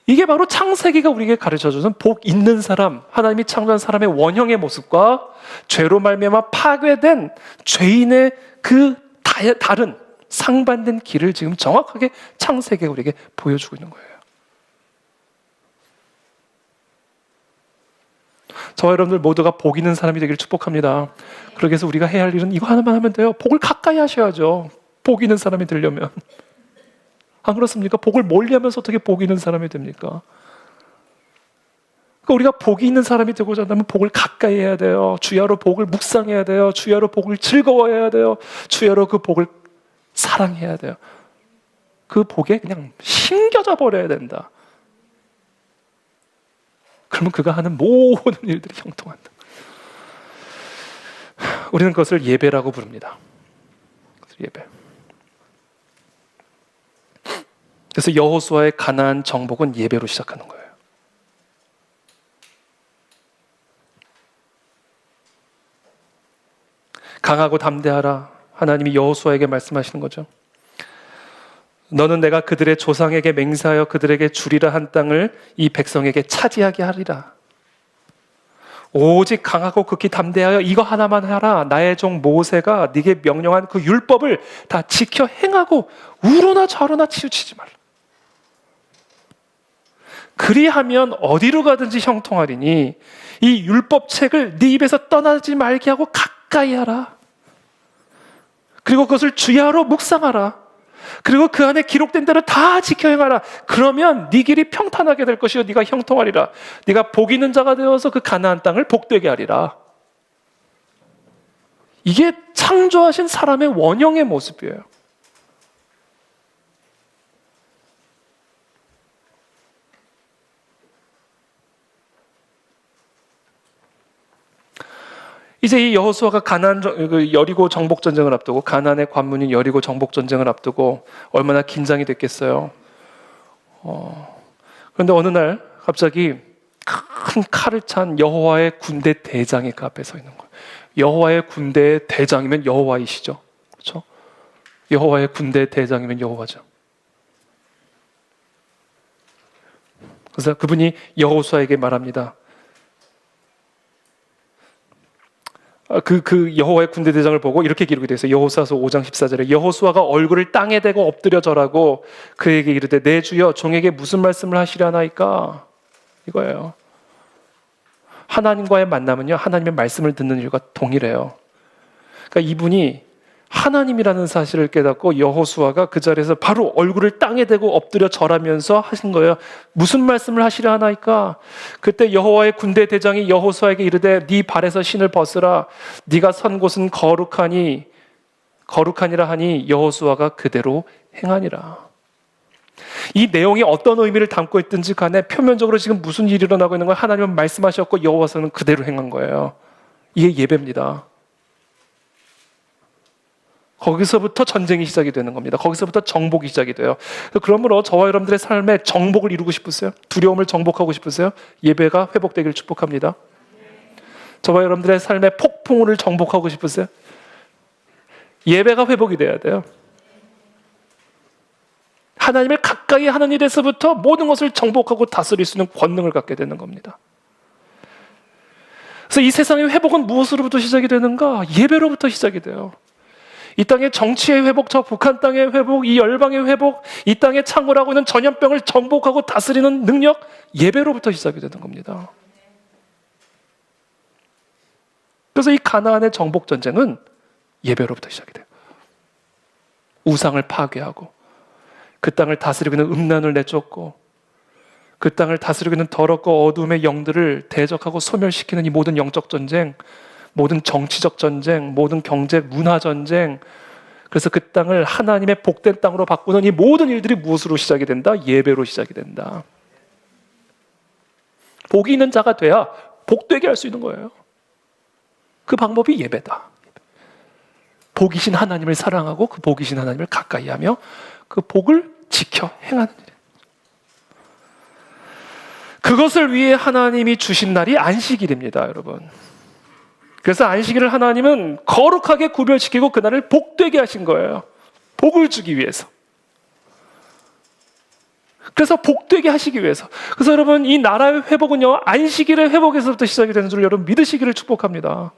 이게 바로 창세기가 우리에게 가르쳐주는 복 있는 사람, 하나님이 창조한 사람의 원형의 모습과 죄로 말미암아 파괴된 죄인의 그 다른 상반된 길을 지금 정확하게 창세기가 우리에게 보여주고 있는 거예요. 저와 여러분들 모두가 복 있는 사람이 되기를 축복합니다. 그러기 위해서 우리가 해야 할 일은 이거 하나만 하면 돼요. 복을 가까이 하셔야죠. 복 있는 사람이 되려면. 안 그렇습니까? 복을 멀리하면서 어떻게 복이 있는 사람이 됩니까? 그러니까 우리가 복이 있는 사람이 되고자 한다면 복을 가까이 해야 돼요. 주야로 복을 묵상해야 돼요. 주야로 복을 즐거워해야 돼요. 주야로 그 복을 사랑해야 돼요. 그 복에 그냥 심겨져 버려야 된다. 그러면 그가 하는 모든 일들이 형통한다. 우리는 그것을 예배라고 부릅니다. 예배. 그래서 여호수아의 가나안 정복은 예배로 시작하는 거예요. 강하고 담대하라. 하나님이 여호수아에게 말씀하시는 거죠. 너는 내가 그들의 조상에게 맹세하여 그들에게 주리라 한 땅을 이 백성에게 차지하게 하리라. 오직 강하고 극히 담대하여 이거 하나만 하라. 나의 종 모세가 네게 명령한 그 율법을 다 지켜 행하고 우로나 좌로나 치우치지 말라. 그리하면 어디로 가든지 형통하리니 이 율법책을 네 입에서 떠나지 말게 하고 가까이 하라. 그리고 그것을 주야로 묵상하라. 그리고 그 안에 기록된 대로 다 지켜 행하라. 그러면 네 길이 평탄하게 될 것이요 네가 형통하리라. 네가 복 있는 자가 되어서 그 가나안 땅을 복되게 하리라. 이게 창조하신 사람의 원형의 모습이에요. 이제 이 여호수아가 여리고 정복 전쟁을 앞두고, 가나안의 관문인 여리고 정복 전쟁을 앞두고 얼마나 긴장이 됐겠어요. 그런데 어느 날 갑자기 큰 칼을 찬 여호와의 군대 대장이 그 앞에 서 있는 거예요. 여호와의 군대의 대장이면 여호와이시죠, 그렇죠? 여호와의 군대 대장이면 여호와죠. 그래서 그분이 여호수아에게 말합니다. 그 여호와의 군대 대장을 보고 이렇게 기록이 되어 있어요. 여호수아서 5장 14절에 여호수아가 얼굴을 땅에 대고 엎드려 절하고 그에게 이르되 내 주여 종에게 무슨 말씀을 하시려나이까? 이거예요. 하나님과의 만남은요, 하나님의 말씀을 듣는 일과 동일해요. 그러니까 이분이 하나님이라는 사실을 깨닫고 여호수아가 그 자리에서 바로 얼굴을 땅에 대고 엎드려 절하면서 하신 거예요. 무슨 말씀을 하시려 하나이까? 그때 여호와의 군대 대장이 여호수아에게 이르되 네 발에서 신을 벗으라. 네가 선 곳은 거룩하니라 하니 여호수아가 그대로 행하니라. 이 내용이 어떤 의미를 담고 있든지 간에 표면적으로 지금 무슨 일이 일어나고 있는 걸 하나님은 말씀하셨고 여호와서는 그대로 행한 거예요. 이게 예배입니다. 거기서부터 전쟁이 시작이 되는 겁니다. 거기서부터 정복이 시작이 돼요. 그러므로 저와 여러분들의 삶에 정복을 이루고 싶으세요? 두려움을 정복하고 싶으세요? 예배가 회복되기를 축복합니다. 저와 여러분들의 삶의 폭풍우를 정복하고 싶으세요? 예배가 회복이 돼야 돼요. 하나님을 가까이 하는 일에서부터 모든 것을 정복하고 다스릴 수 있는 권능을 갖게 되는 겁니다. 그래서 이 세상의 회복은 무엇으로부터 시작이 되는가? 예배로부터 시작이 돼요. 이 땅의 정치의 회복, 저 북한 땅의 회복, 이 열방의 회복, 이 땅에 창궐하고 있는 전염병을 정복하고 다스리는 능력, 예배로부터 시작이 되는 겁니다. 그래서 이 가나안의 정복 전쟁은 예배로부터 시작이 돼요. 우상을 파괴하고 그 땅을 다스리고 있는 음란을 내쫓고 그 땅을 다스리고 있는 더럽고 어두움의 영들을 대적하고 소멸시키는 이 모든 영적 전쟁, 모든 정치적 전쟁, 모든 경제, 문화 전쟁, 그래서 그 땅을 하나님의 복된 땅으로 바꾸는 이 모든 일들이 무엇으로 시작이 된다? 예배로 시작이 된다. 복이 있는 자가 돼야 복되게 할 수 있는 거예요. 그 방법이 예배다. 복이신 하나님을 사랑하고 그 복이신 하나님을 가까이 하며 그 복을 지켜 행하는 일. 그것을 위해 하나님이 주신 날이 안식일입니다, 여러분. 그래서 안식일을 하나님은 거룩하게 구별시키고 그날을 복되게 하신 거예요. 복을 주기 위해서. 그래서 복되게 하시기 위해서. 그래서 여러분, 이 나라의 회복은요, 안식일의 회복에서부터 시작이 되는 줄 여러분 믿으시기를 축복합니다.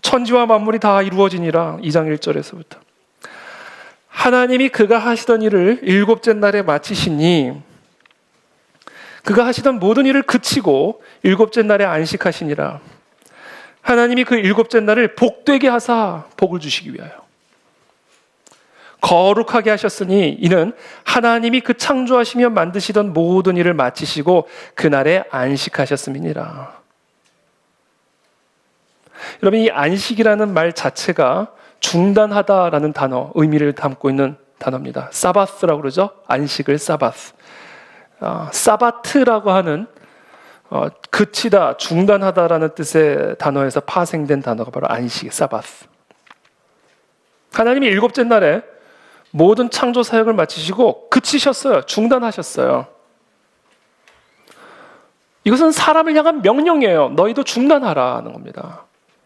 천지와 만물이 다 이루어지니라. 2장 1절에서부터. 하나님이 그가 하시던 일을 일곱째 날에 마치시니 그가 하시던 모든 일을 그치고 일곱째 날에 안식하시니라. 하나님이 그 일곱째 날을 복되게 하사 복을 주시기 위하여 거룩하게 하셨으니 이는 하나님이 그 창조하시며 만드시던 모든 일을 마치시고 그날에 안식하셨음이니라. 여러분, 이 안식이라는 말 자체가 중단하다라는 단어, 의미를 담고 있는 단어입니다. 사바스라고 그러죠. 안식을 사바스. 사바트라고 하는 그치다, 중단하다라는 뜻의 단어에서 파생된 단어가 바로 안식, 사바스. 하나님이 일곱째 날에 모든 창조 사역을 마치시고 그치셨어요. 중단하셨어요. 이것은 사람을 향한 명령이에요. 너희도 중단하라는 겁니다.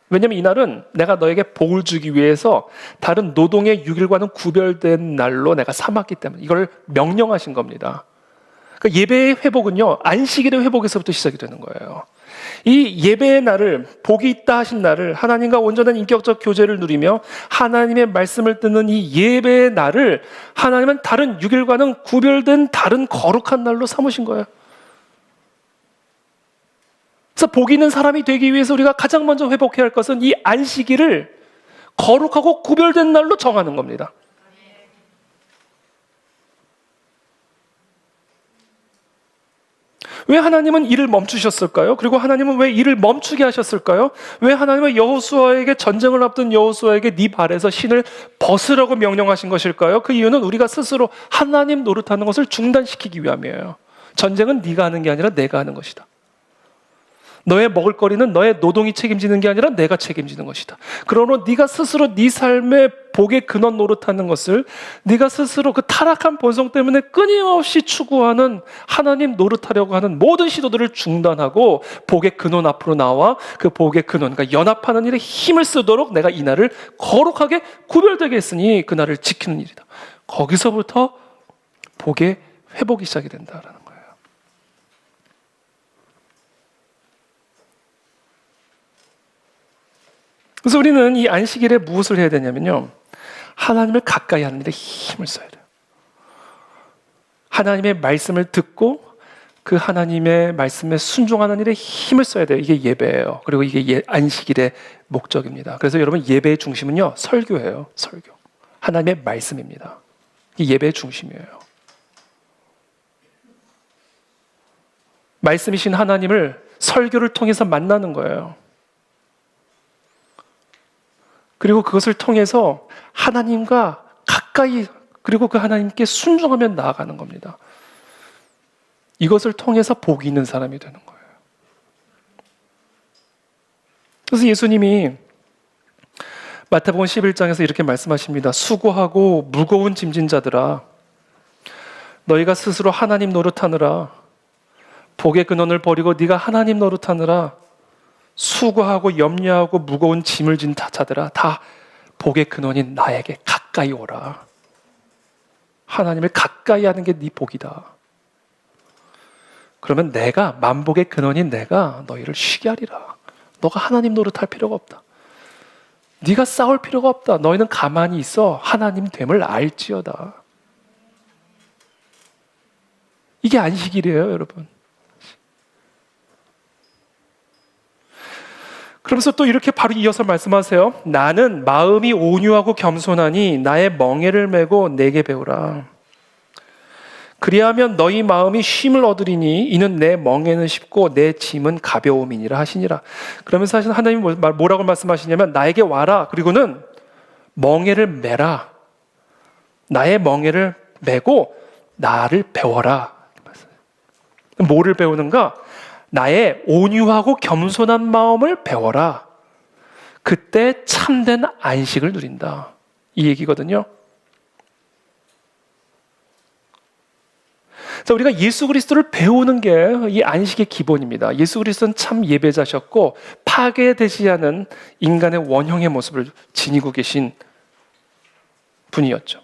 왜냐하면 이날은 내가 너에게 복을 주기 위해서 다른 노동의 6일과는 구별된 날로 내가 삼았기 때문에 이걸 명령하신 겁니다. 그러니까 예배의 회복은요, 안식일의 회복에서부터 시작이 되는 거예요. 이 예배의 날을, 복이 있다 하신 날을 하나님과 온전한 인격적 교제를 누리며 하나님의 말씀을 듣는 이 예배의 날을 하나님은 다른 6일과는 구별된 다른 거룩한 날로 삼으신 거예요. 그래서 복 있는 사람이 되기 위해서 우리가 가장 먼저 회복해야 할 것은 이 안식일을 거룩하고 구별된 날로 정하는 겁니다. 왜 하나님은 일을 멈추셨을까요? 그리고 하나님은 왜 일을 멈추게 하셨을까요? 왜 하나님은 여호수아에게, 전쟁을 앞둔 여호수아에게 네 발에서 신을 벗으라고 명령하신 것일까요? 그 이유는 우리가 스스로 하나님 노릇하는 것을 중단시키기 위함이에요. 전쟁은 네가 하는 게 아니라 내가 하는 것이다. 너의 먹을거리는 너의 노동이 책임지는 게 아니라 내가 책임지는 것이다. 그러므로 네가 스스로 네 삶의 복의 근원 노릇하는 것을, 네가 스스로 그 타락한 본성 때문에 끊임없이 추구하는 하나님 노릇하려고 하는 모든 시도들을 중단하고 복의 근원 앞으로 나와 그 복의 근원, 그러니까 연합하는 일에 힘을 쓰도록 내가 이 날을 거룩하게 구별되게 했으니 그 날을 지키는 일이다. 거기서부터 복의 회복이 시작이 된다라는 거예요. 그래서 우리는 이 안식일에 무엇을 해야 되냐면요, 하나님을 가까이 하는 일에 힘을 써야 돼요. 하나님의 말씀을 듣고 그 하나님의 말씀에 순종하는 일에 힘을 써야 돼요. 이게 예배예요. 그리고 이게 안식일의 목적입니다. 그래서 여러분, 예배의 중심은요, 설교예요. 설교. 하나님의 말씀입니다. 이게 예배의 중심이에요. 말씀이신 하나님을 설교를 통해서 만나는 거예요. 그리고 그것을 통해서 하나님과 가까이, 그리고 그 하나님께 순종하며 나아가는 겁니다. 이것을 통해서 복이 있는 사람이 되는 거예요. 그래서 예수님이 마태복음 11장에서 이렇게 말씀하십니다. 수고하고 무거운 짐진 자들아, 너희가 스스로 하나님 노릇하느라, 복의 근원을 버리고 네가 하나님 노릇하느라, 수고하고 염려하고 무거운 짐을 진 자들아, 다 복의 근원인 나에게 가까이 오라. 하나님을 가까이 하는 게 네 복이다. 그러면 내가, 만복의 근원인 내가 너희를 쉬게 하리라. 너가 하나님 노릇할 필요가 없다. 네가 싸울 필요가 없다. 너희는 가만히 있어 하나님 됨을 알지어다. 이게 안식일이에요, 여러분. 그러면서 또 이렇게 바로 이어서 말씀하세요. 나는 마음이 온유하고 겸손하니 나의 멍에를 메고 내게 배우라. 그리하면 너희 마음이 쉼을 얻으리니 이는 내 멍에는 쉽고 내 짐은 가벼움이니라 하시니라. 그러면서 사실 하나님이 뭐라고 말씀하시냐면, 나에게 와라. 그리고는 멍에를 메라. 나의 멍에를 메고 나를 배워라. 뭐를 배우는가? 나의 온유하고 겸손한 마음을 배워라. 그때 참된 안식을 누린다. 이 얘기거든요. 자, 우리가 예수 그리스도를 배우는 게 이 안식의 기본입니다. 예수 그리스도는 참 예배자셨고 파괴되지 않은 인간의 원형의 모습을 지니고 계신 분이었죠.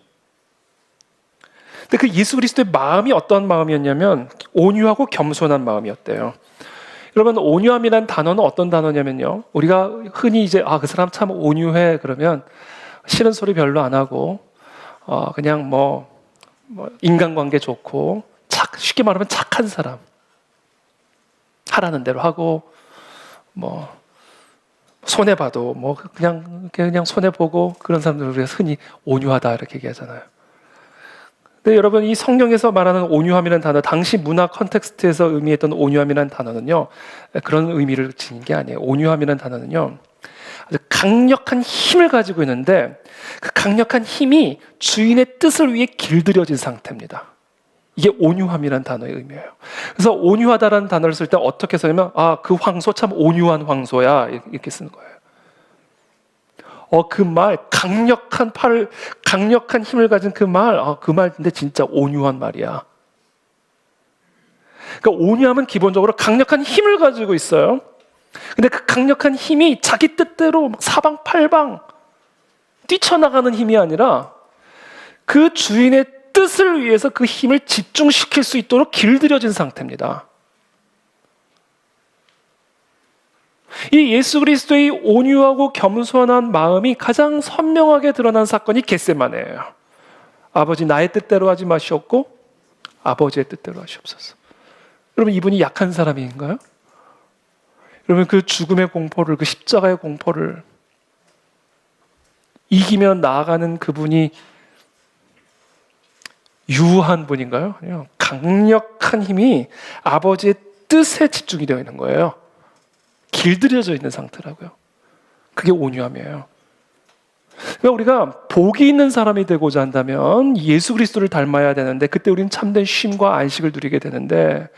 근데 그 예수 그리스도의 마음이 어떤 마음이었냐면 온유하고 겸손한 마음이었대요. 여러분, 온유함이란 단어는 어떤 단어냐면요, 우리가 흔히 이제 그 사람 참 온유해 그러면 싫은 소리 별로 안 하고 그냥 뭐 인간관계 좋고 쉽게 말하면 착한 사람, 하라는 대로 하고 뭐 손해 봐도 뭐 그냥 손해 보고 그런 사람들을 우리가 흔히 온유하다 이렇게 얘기하잖아요. 근데 여러분, 이 성경에서 말하는 온유함이라는 단어, 당시 문화 컨텍스트에서 의미했던 온유함이라는 단어는요, 그런 의미를 지닌 게 아니에요. 온유함이라는 단어는요, 아주 강력한 힘을 가지고 있는데 그 강력한 힘이 주인의 뜻을 위해 길들여진 상태입니다. 이게 온유함이라는 단어의 의미예요. 그래서 온유하다라는 단어를 쓸 때 어떻게 쓰냐면, 그 황소 참 온유한 황소야, 이렇게 쓰는 거예요. 그 말, 강력한 힘을 가진 그 말, 그 말 근데 진짜 온유한 말이야. 그러니까 온유함은 기본적으로 강력한 힘을 가지고 있어요. 근데 그 강력한 힘이 자기 뜻대로 막 사방팔방 뛰쳐나가는 힘이 아니라 그 주인의 뜻을 위해서 그 힘을 집중시킬 수 있도록 길들여진 상태입니다. 이 예수 그리스도의 온유하고 겸손한 마음이 가장 선명하게 드러난 사건이 겟세마네예요. 아버지 나의 뜻대로 하지 마시옵고 아버지의 뜻대로 하시옵소서. 여러분 이분이 약한 사람인가요? 여러분 그 죽음의 공포를, 그 십자가의 공포를 이기며 나아가는 그분이 유한 분인가요? 아니요. 강력한 힘이 아버지의 뜻에 집중이 되어 있는 거예요. 길들여져 있는 상태라고요. 그게 온유함이에요. 그러니까 우리가 복이 있는 사람이 되고자 한다면 예수 그리스도를 닮아야 되는데 그때 우리는 참된 쉼과 안식을 누리게 되는데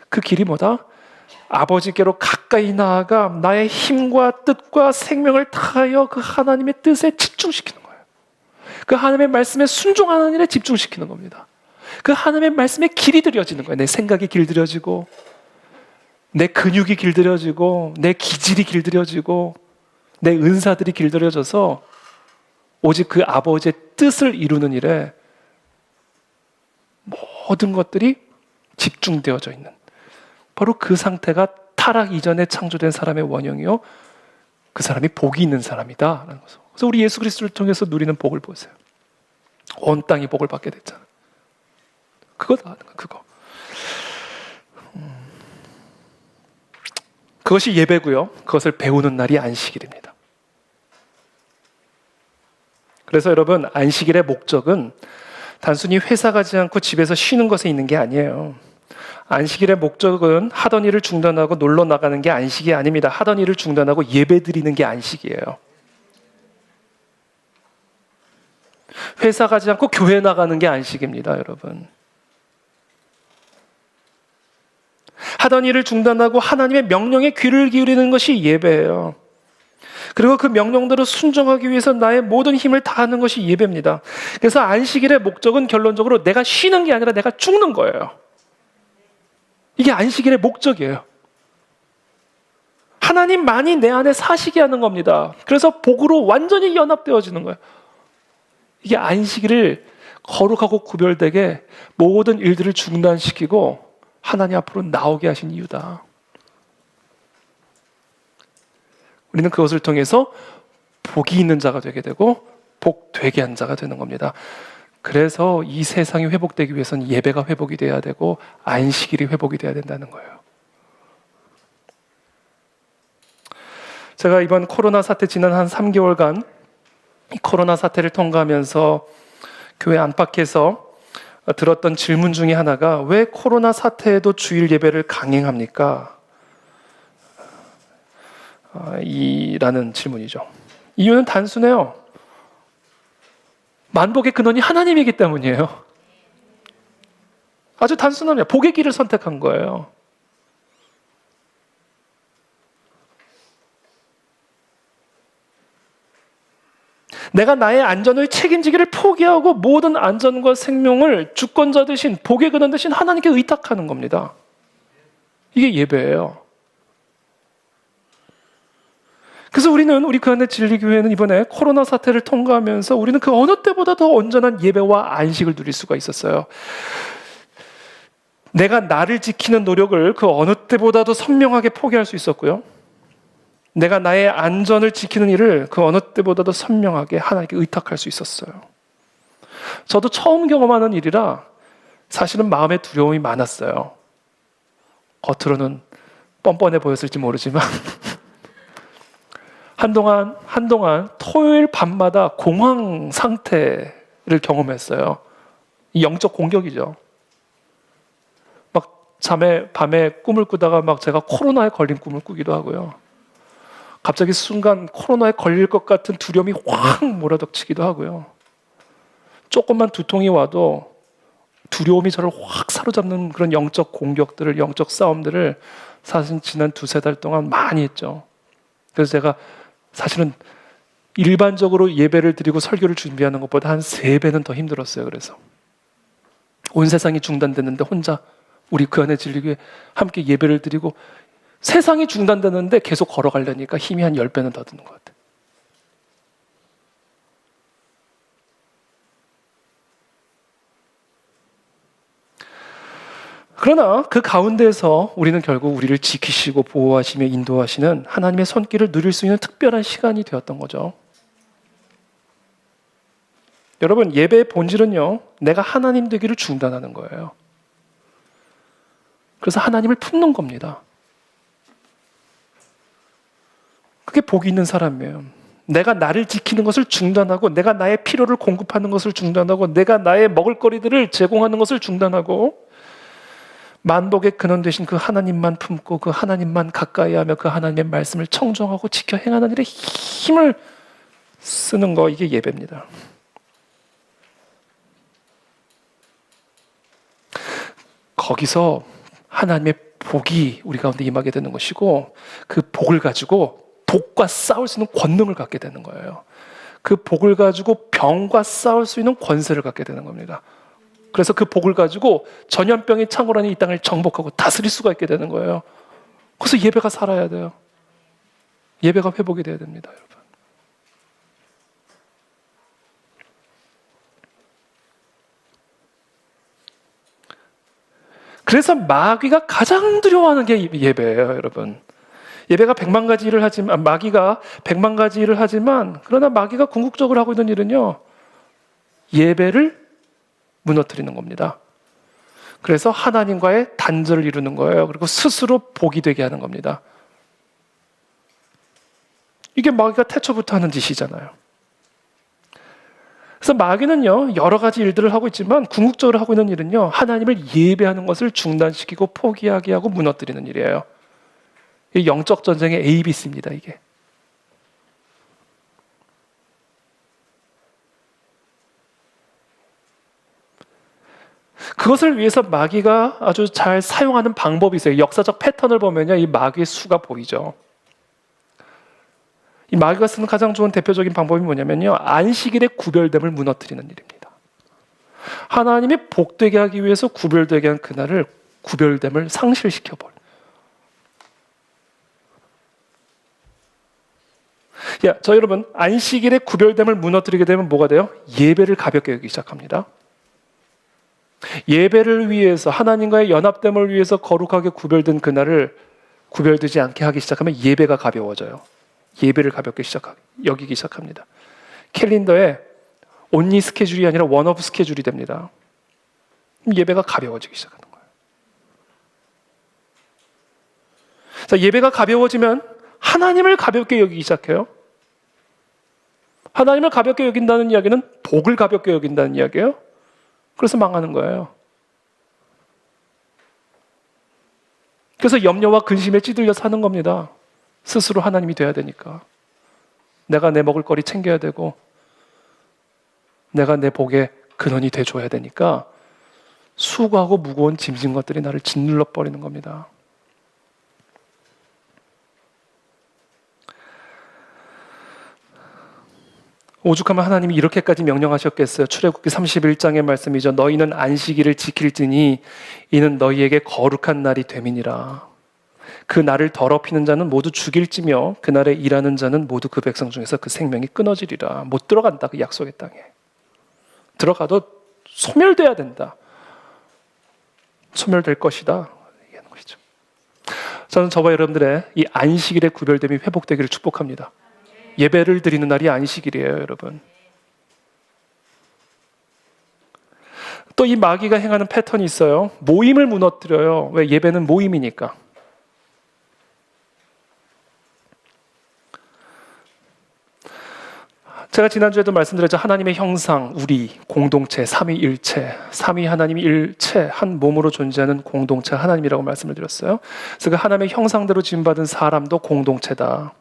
그 길이 뭐다? 아버지께로 가까이 나아가 나의 힘과 뜻과 생명을 다하여 그 하나님의 뜻에 집중시키는 거예요. 그 하나님의 말씀에 순종하는 일에 집중시키는 겁니다. 그 하나님의 말씀에 길이 들여지는 거예요. 내 생각이 길들여지고 내 근육이 길들여지고 내 기질이 길들여지고 내 은사들이 길들여져서 오직 그 아버지의 뜻을 이루는 일에 모든 것들이 집중되어져 있는 바로 그 상태가 타락 이전에 창조된 사람의 원형이요 그 사람이 복이 있는 사람이다라는 거죠. 그래서 우리 예수 그리스도를 통해서 누리는 복을 보세요. 온 땅이 복을 받게 됐잖아요. 그거다, 그거. 그것이 예배고요. 그것을 배우는 날이 안식일입니다. 그래서 여러분 안식일의 목적은 단순히 회사 가지 않고 집에서 쉬는 것에 있는 게 아니에요. 안식일의 목적은 하던 일을 중단하고 놀러 나가는 게 안식이 아닙니다. 하던 일을 중단하고 예배 드리는 게 안식이에요. 회사 가지 않고 교회 나가는 게 안식입니다, 여러분. 하던 일을 중단하고 하나님의 명령에 귀를 기울이는 것이 예배예요. 그리고 그 명령대로 순종하기 위해서 나의 모든 힘을 다하는 것이 예배입니다. 그래서 안식일의 목적은 결론적으로 내가 쉬는 게 아니라 내가 죽는 거예요. 이게 안식일의 목적이에요. 하나님만이 내 안에 사시게 하는 겁니다. 그래서 복으로 완전히 연합되어지는 거예요. 이게 안식일을 거룩하고 구별되게 모든 일들을 중단시키고 하나님 앞으로 나오게 하신 이유다. 우리는 그것을 통해서 복이 있는 자가 되게 되고 복 되게 한 자가 되는 겁니다. 그래서 이 세상이 회복되기 위해서는 예배가 회복이 돼야 되고 안식일이 회복이 돼야 된다는 거예요. 제가 이번 코로나 사태 지난 한 3개월간 이 코로나 사태를 통과하면서 교회 안팎에서 들었던 질문 중에 하나가 왜 코로나 사태에도 주일 예배를 강행합니까? 이라는 질문이죠. 이유는 단순해요. 만복의 근원이 하나님이기 때문이에요. 아주 단순합니다. 복의 길을 선택한 거예요. 내가 나의 안전을 책임지기를 포기하고 모든 안전과 생명을 주권자 되신 복의 근원 되신 하나님께 의탁하는 겁니다. 이게 예배예요. 그래서 우리 그안의 진리교회는 이번에 코로나 사태를 통과하면서 우리는 그 어느 때보다 더 온전한 예배와 안식을 누릴 수가 있었어요. 내가 나를 지키는 노력을 그 어느 때보다도 선명하게 포기할 수 있었고요. 내가 나의 안전을 지키는 일을 그 어느 때보다도 선명하게 하나님께 의탁할 수 있었어요. 저도 처음 경험하는 일이라 사실은 마음에 두려움이 많았어요. 겉으로는 뻔뻔해 보였을지 모르지만 한동안 토요일 밤마다 공황 상태를 경험했어요. 이 영적 공격이죠. 막 밤에 꿈을 꾸다가 막 제가 코로나에 걸린 꿈을 꾸기도 하고요. 갑자기 순간 코로나에 걸릴 것 같은 두려움이 확 몰아닥치기도 하고요. 조금만 두통이 와도 두려움이 저를 확 사로잡는 그런 영적 공격들을, 영적 싸움들을 사실 지난 2-3달 동안 많이 했죠. 그래서 제가 사실은 일반적으로 예배를 드리고 설교를 준비하는 것보다 한 3배는 더 힘들었어요. 그래서 온 세상이 중단됐는데 혼자 우리 그 안에 진리교회 함께 예배를 드리고 세상이 중단되는데 계속 걸어가려니까 힘이 한 10배는 더 드는 것 같아요. 그러나 그 가운데에서 우리는 결국 우리를 지키시고 보호하시며 인도하시는 하나님의 손길을 누릴 수 있는 특별한 시간이 되었던 거죠. 여러분, 예배의 본질은요, 내가 하나님 되기를 중단하는 거예요. 그래서 하나님을 품는 겁니다. 그게 복이 있는 사람이에요. 내가 나를 지키는 것을 중단하고, 내가 나의 필요를 공급하는 것을 중단하고, 내가 나의 먹을거리들을 제공하는 것을 중단하고, 만복의 근원 되신 그 하나님만 품고 그 하나님만 가까이 하며 그 하나님의 말씀을 청정하고 지켜 행하는 일에 힘을 쓰는 거, 이게 예배입니다. 거기서 하나님의 복이 우리 가운데 임하게 되는 것이고, 그 복을 가지고 복과 싸울 수 있는 권능을 갖게 되는 거예요. 그 복을 가지고 병과 싸울 수 있는 권세를 갖게 되는 겁니다. 그래서 그 복을 가지고 전염병이 창궐하는 이 땅을 정복하고 다스릴 수가 있게 되는 거예요. 그래서 예배가 살아야 돼요. 예배가 회복이 돼야 됩니다, 여러분. 그래서 마귀가 가장 두려워하는 게 예배예요, 여러분. 예배가 100만 가지 일을 하지만, 마귀가 100만 가지 일을 하지만, 그러나 마귀가 궁극적으로 하고 있는 일은요, 예배를 무너뜨리는 겁니다. 그래서 하나님과의 단절을 이루는 거예요. 그리고 스스로 복이 되게 하는 겁니다. 이게 마귀가 태초부터 하는 짓이잖아요. 그래서 마귀는요, 여러 가지 일들을 하고 있지만 궁극적으로 하고 있는 일은요, 하나님을 예배하는 것을 중단시키고 포기하게 하고 무너뜨리는 일이에요. 이 영적 전쟁의 ABC입니다, 이게. 그것을 위해서 마귀가 아주 잘 사용하는 방법이 있어요. 역사적 패턴을 보면요, 이 마귀의 수가 보이죠. 이 마귀가 쓰는 가장 좋은 대표적인 방법이 뭐냐면요, 안식일의 구별됨을 무너뜨리는 일입니다. 하나님이 복되게 하기 위해서 구별되게 한 그날을 구별됨을 상실시켜버려요. 저 여러분, 안식일의 구별됨을 무너뜨리게 되면 뭐가 돼요? 예배를 가볍게 여기기 시작합니다. 예배를 위해서, 하나님과의 연합됨을 위해서 거룩하게 구별된 그날을 구별되지 않게 하기 시작하면 예배가 가벼워져요. 예배를 가볍게 여기기 시작합니다. 캘린더에 온리 스케줄이 아니라 원오프 스케줄이 됩니다. 예배가 가벼워지기 시작하는 거예요. 자, 예배가 가벼워지면 하나님을 가볍게 여기기 시작해요. 하나님을 가볍게 여긴다는 이야기는 복을 가볍게 여긴다는 이야기예요. 그래서 망하는 거예요. 그래서 염려와 근심에 찌들려 사는 겁니다. 스스로 하나님이 돼야 되니까. 내가 내 먹을 거리 챙겨야 되고, 내가 내 복의 근원이 돼줘야 되니까 수고하고 무거운 짐진 것들이 나를 짓눌러 버리는 겁니다. 오죽하면 하나님이 이렇게까지 명령하셨겠어요. 출애굽기 31장의 말씀이죠. 너희는 안식일을 지킬지니 이는 너희에게 거룩한 날이 됨이니라. 그 날을 더럽히는 자는 모두 죽일지며 그날에 일하는 자는 모두 그 백성 중에서 그 생명이 끊어지리라. 못 들어간다, 그 약속의 땅에. 들어가도 소멸돼야 된다. 소멸될 것이다. 얘기하는 것이죠. 저는 저와 여러분들의 이 안식일의 구별됨이 회복되기를 축복합니다. 예배를 드리는 날이 안식일이에요, 여러분. 또 이 마귀가 행하는 패턴이 있어요. 모임을 무너뜨려요. 왜? 예배는 모임이니까. 제가 지난주에도 말씀드렸죠. 하나님의 형상, 우리, 공동체, 삼위일체, 삼위 하나님이 일체, 한 몸으로 존재하는 공동체 하나님이라고 말씀을 드렸어요. 그래서 그 하나님의 형상대로 지음받은 사람도 공동체다.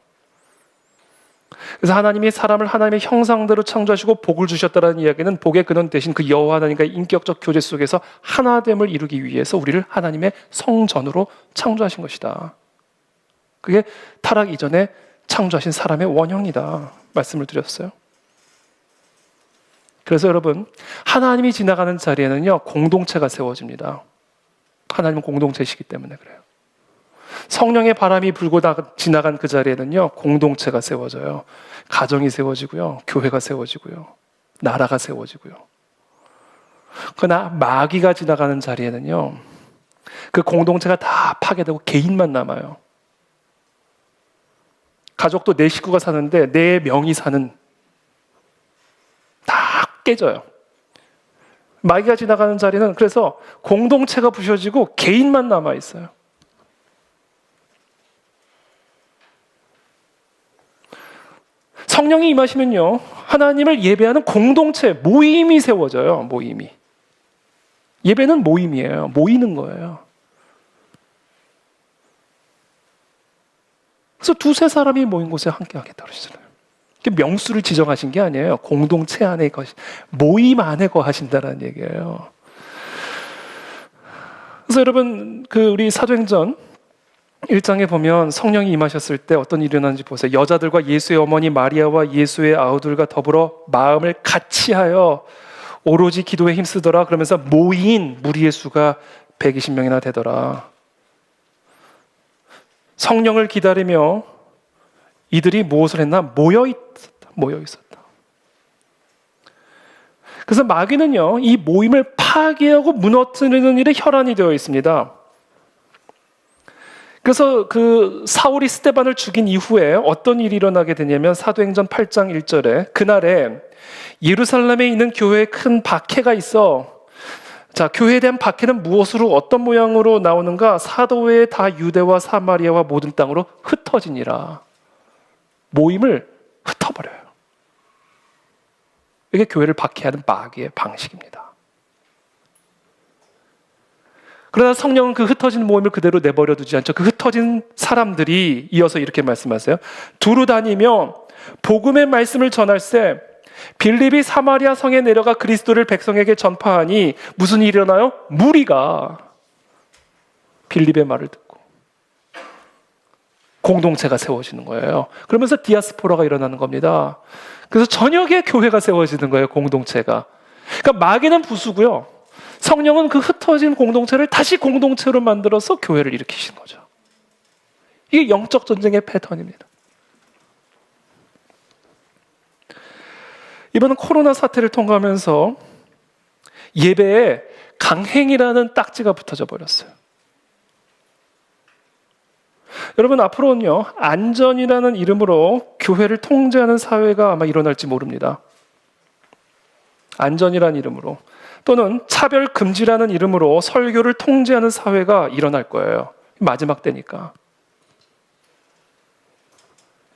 그래서 하나님이 사람을 하나님의 형상대로 창조하시고 복을 주셨다는 이야기는 복의 근원 대신 그 여호와 하나님과의 인격적 교제 속에서 하나됨을 이루기 위해서 우리를 하나님의 성전으로 창조하신 것이다. 그게 타락 이전에 창조하신 사람의 원형이다 말씀을 드렸어요. 그래서 여러분, 하나님이 지나가는 자리에는요, 공동체가 세워집니다. 하나님은 공동체이시기 때문에 그래요. 성령의 바람이 불고 지나간 그 자리에는요, 공동체가 세워져요. 가정이 세워지고요, 교회가 세워지고요, 나라가 세워지고요. 그러나 마귀가 지나가는 자리에는요, 그 공동체가 다 파괴되고 개인만 남아요. 가족도 내 식구가 사는데 내 명의 사는, 다 깨져요. 마귀가 지나가는 자리는 그래서 공동체가 부셔지고 개인만 남아 있어요. 성령이 임하시면요, 하나님을 예배하는 공동체, 모임이 세워져요. 모임이. 예배는 모임이에요. 모이는 거예요. 그래서 두세 사람이 모인 곳에 함께 하겠다고 그러시잖아요. 명수를 지정하신 게 아니에요. 공동체 안에 모임 안에 거하신다는 얘기예요. 그래서 여러분, 우리 사도행전 1장에 보면 성령이 임하셨을 때 어떤 일이 일어나는지 보세요. 여자들과 예수의 어머니 마리아와 예수의 아우들과 더불어 마음을 같이하여 오로지 기도에 힘쓰더라. 그러면서 모인 무리의 수가 120명이나 되더라. 성령을 기다리며 이들이 무엇을 했나? 모여 있었다. 그래서 마귀는요, 이 모임을 파괴하고 무너뜨리는 일에 혈안이 되어 있습니다. 그래서 사울이 스데반을 죽인 이후에 어떤 일이 일어나게 되냐면 사도행전 8장 1절에 그날에 예루살렘에 있는 교회에 큰 박해가 있어. 자, 교회에 대한 박해는 무엇으로 어떤 모양으로 나오는가? 사도에 다 유대와 사마리아와 모든 땅으로 흩어지니라. 모임을 흩어버려요. 이게 교회를 박해하는 마귀의 방식입니다. 그러나 성령은 그 흩어진 모임을 그대로 내버려 두지 않죠. 그 흩어진 사람들이 이어서 이렇게 말씀하세요. 두루 다니며 복음의 말씀을 전할세 빌립이 사마리아 성에 내려가 그리스도를 백성에게 전파하니 무슨 일이 일어나요? 무리가 빌립의 말을 듣고 공동체가 세워지는 거예요. 그러면서 디아스포라가 일어나는 겁니다. 그래서 저녁에 교회가 세워지는 거예요. 공동체가. 그러니까 마귀는 부수고요, 성령은 그 흩어진 공동체를 다시 공동체로 만들어서 교회를 일으키신 거죠. 이게 영적 전쟁의 패턴입니다. 이번은 코로나 사태를 통과하면서 예배에 강행이라는 딱지가 붙어져 버렸어요. 여러분, 앞으로는요, 안전이라는 이름으로 교회를 통제하는 사회가 아마 일어날지 모릅니다. 안전이라는 이름으로, 또는 차별 금지라는 이름으로 설교를 통제하는 사회가 일어날 거예요. 마지막 때니까.